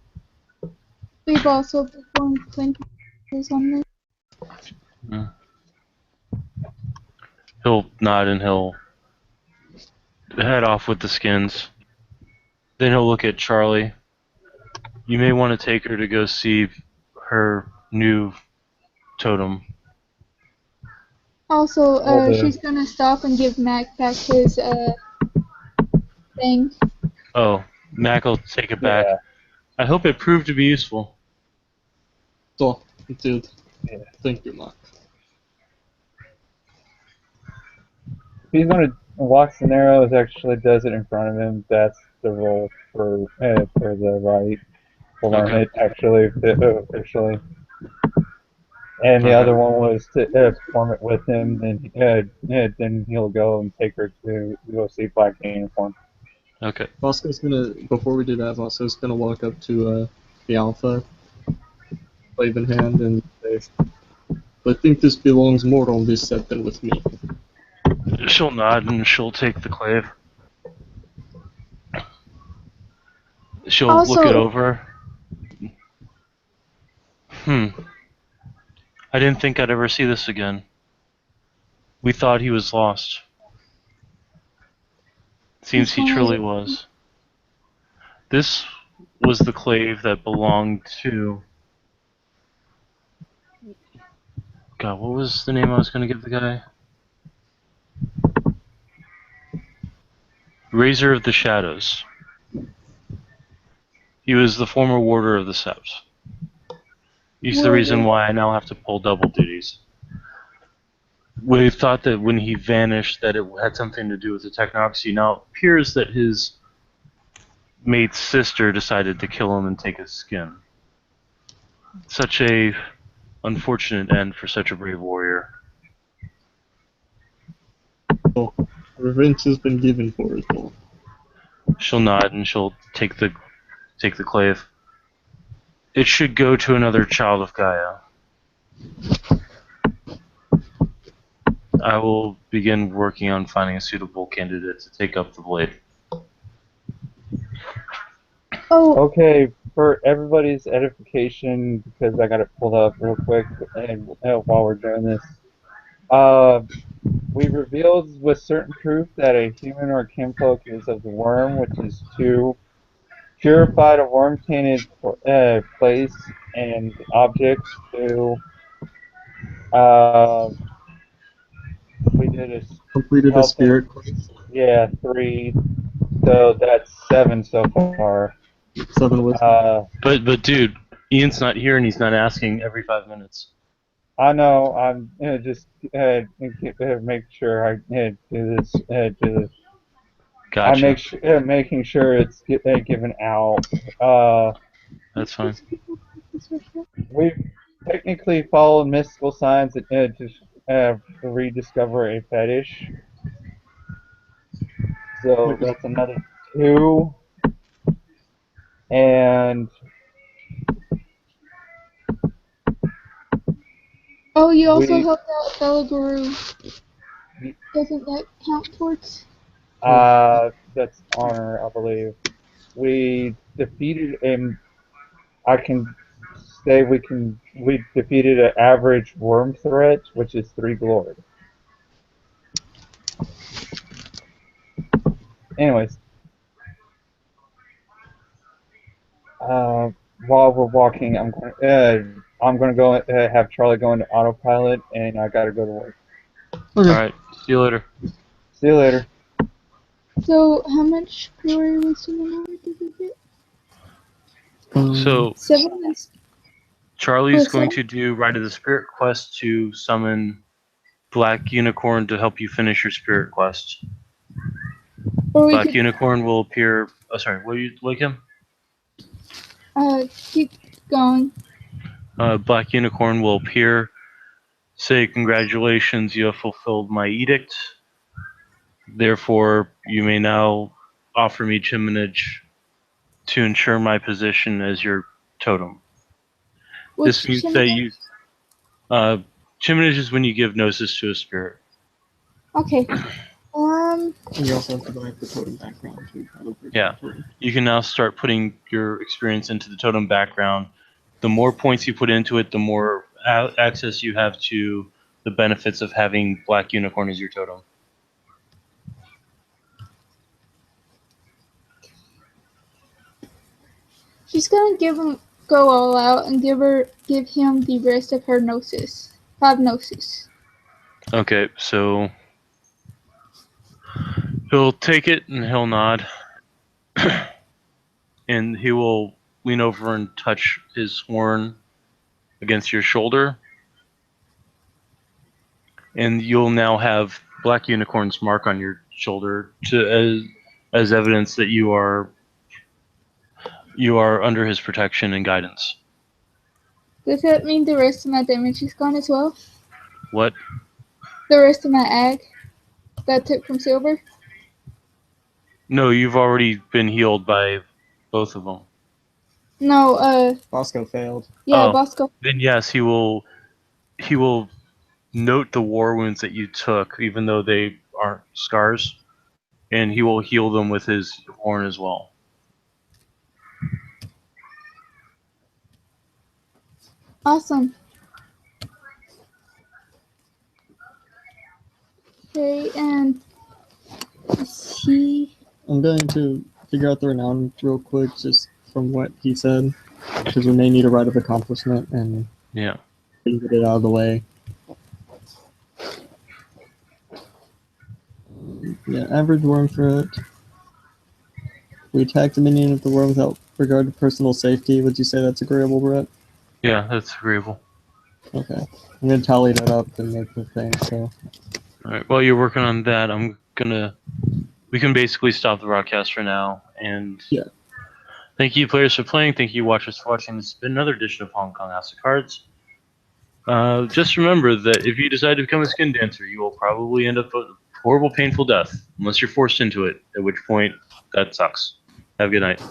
Speaker 1: We've also performed cleanses on this.
Speaker 2: He'll nod and he'll head off with the skins. Then he'll look at Charlie. You may want to take her to go see her new totem.
Speaker 1: Also,
Speaker 5: Will do.
Speaker 1: she's gonna stop and give Mac back his thing.
Speaker 2: Oh, Mac will take it back.
Speaker 5: Yeah.
Speaker 2: I hope it proved to be useful.
Speaker 3: So, dude.
Speaker 5: Yeah.
Speaker 3: Thank you, Mark.
Speaker 5: If he's gonna walk scenarios, actually does it in front of him. That's the role for the right. To learn
Speaker 2: Okay.
Speaker 5: it actually officially. And the
Speaker 2: Okay.
Speaker 5: other one was to perform it with him. Then he'll go and take her to go see Black Unicorn.
Speaker 2: Okay.
Speaker 3: Bosco's gonna, before we do that, Bosco's gonna walk up to the Alpha, wave in hand, and say, I think this belongs more on this set than with me.
Speaker 2: She'll nod and she'll take the clave. She'll
Speaker 1: Also-
Speaker 2: look it over. I didn't think I'd ever see this again. We thought he was lost. Seems he truly was. This was the clave that belonged to... God, what was the name I was going to give the guy? Razor of the Shadows. He was the former warder of the Sept. He's the reason why I now have to pull double duties. We thought that when he vanished that it had something to do with the technocracy. Now it appears that his mate's sister decided to kill him and take his skin. Such a unfortunate end for such a brave warrior.
Speaker 3: So, revenge has been given for it all.
Speaker 2: She'll nod and she'll take the clave. It should go to another child of Gaia. I will begin working on finding a suitable candidate to take up the blade.
Speaker 1: Oh,
Speaker 5: Okay, for everybody's edification, because I got it pulled up real quick, and while we're doing this, we revealed with certain proof that a human or kinfolk is of the worm, which is to purified a worm-tainted place and objects. To we did a
Speaker 3: Completed a
Speaker 5: help
Speaker 3: spirit quest.
Speaker 5: yeah 3, so that's 7 so far.
Speaker 3: 7 with
Speaker 2: But dude, Ian's not here and he's not asking every 5 minutes.
Speaker 5: I know. I'm just make sure I do this. Do this.
Speaker 2: Gotcha.
Speaker 5: I'm making sure it's given out.
Speaker 2: That's fine.
Speaker 5: We've technically followed mystical signs to rediscover a fetish. So that's another 2. And
Speaker 1: oh, you also
Speaker 5: We-
Speaker 1: helped out fellow Guru. Doesn't that count towards?
Speaker 5: that's honor, I believe. We defeated him. I can say we defeated an average worm threat, which is 3 glory. Anyways, while we're walking, I'm going to go have Charlie go into autopilot, and I got to go to work.
Speaker 3: Okay.
Speaker 2: Alright, see you later.
Speaker 5: See you later.
Speaker 1: So, how much glory wisdom and honor did we get?
Speaker 2: So,
Speaker 1: 7 is.
Speaker 2: Charlie's
Speaker 1: Oh,
Speaker 2: going
Speaker 1: seven?
Speaker 2: to do Rite of the Spirit quest to summon Black Unicorn to help you finish your spirit quest.
Speaker 1: Or we
Speaker 2: Black
Speaker 1: could
Speaker 2: Unicorn will appear... Oh, sorry, what do you like him?
Speaker 1: keep going.
Speaker 2: Black Unicorn will appear, say, congratulations, you have fulfilled my edict. Therefore, you may now offer me Chiminage to ensure my position as your totem. This means that you... Chiminage is when you give gnosis to a spirit.
Speaker 1: Okay. totem.
Speaker 3: And you also have to buy the totem background too.
Speaker 2: Yeah. You can now start putting your experience into the totem background. The more points you put into it, the more access you have to the benefits of having Black Unicorn as your totem.
Speaker 1: She's gonna go all out and give him the rest of her gnosis. 5 gnosis.
Speaker 2: Okay, so he'll take it and he'll nod. And he will lean over and touch his horn against your shoulder. And you'll now have Black Unicorn's mark on your shoulder as evidence that you are under his protection and guidance.
Speaker 1: Does that mean the rest of my damage is gone as well?
Speaker 2: What?
Speaker 1: The rest of my ag that I took from Silver?
Speaker 2: No, you've already been healed by both of them.
Speaker 1: No,
Speaker 3: Bosco failed.
Speaker 1: yeah,
Speaker 2: Oh.
Speaker 1: Bosco.
Speaker 2: Then yes, he will note the war wounds that you took, even though they aren't scars, and he will heal them with his horn as well.
Speaker 1: Awesome. Okay, and is he...
Speaker 3: I'm going to figure out the renown real quick, just from what he said, because we may need a rite of accomplishment, and
Speaker 2: Yeah.
Speaker 3: we can get it out of the way. Yeah, average worm threat. We attack the minion of the worm without regard to personal safety. Would you say that's agreeable, Brett?
Speaker 2: Yeah, that's agreeable.
Speaker 3: Okay. I'm going to tally that up and make the thing, so...
Speaker 2: Alright, while you're working on that, we can basically stop the broadcast for now, and
Speaker 3: Yeah.
Speaker 2: Thank you players for playing, thank you watchers for watching. This has been another edition of Hong Kong House of Cards. Just remember that if you decide to become a skin dancer, you will probably end up with a horrible, painful death, unless you're forced into it, at which point, that sucks. Have a good night.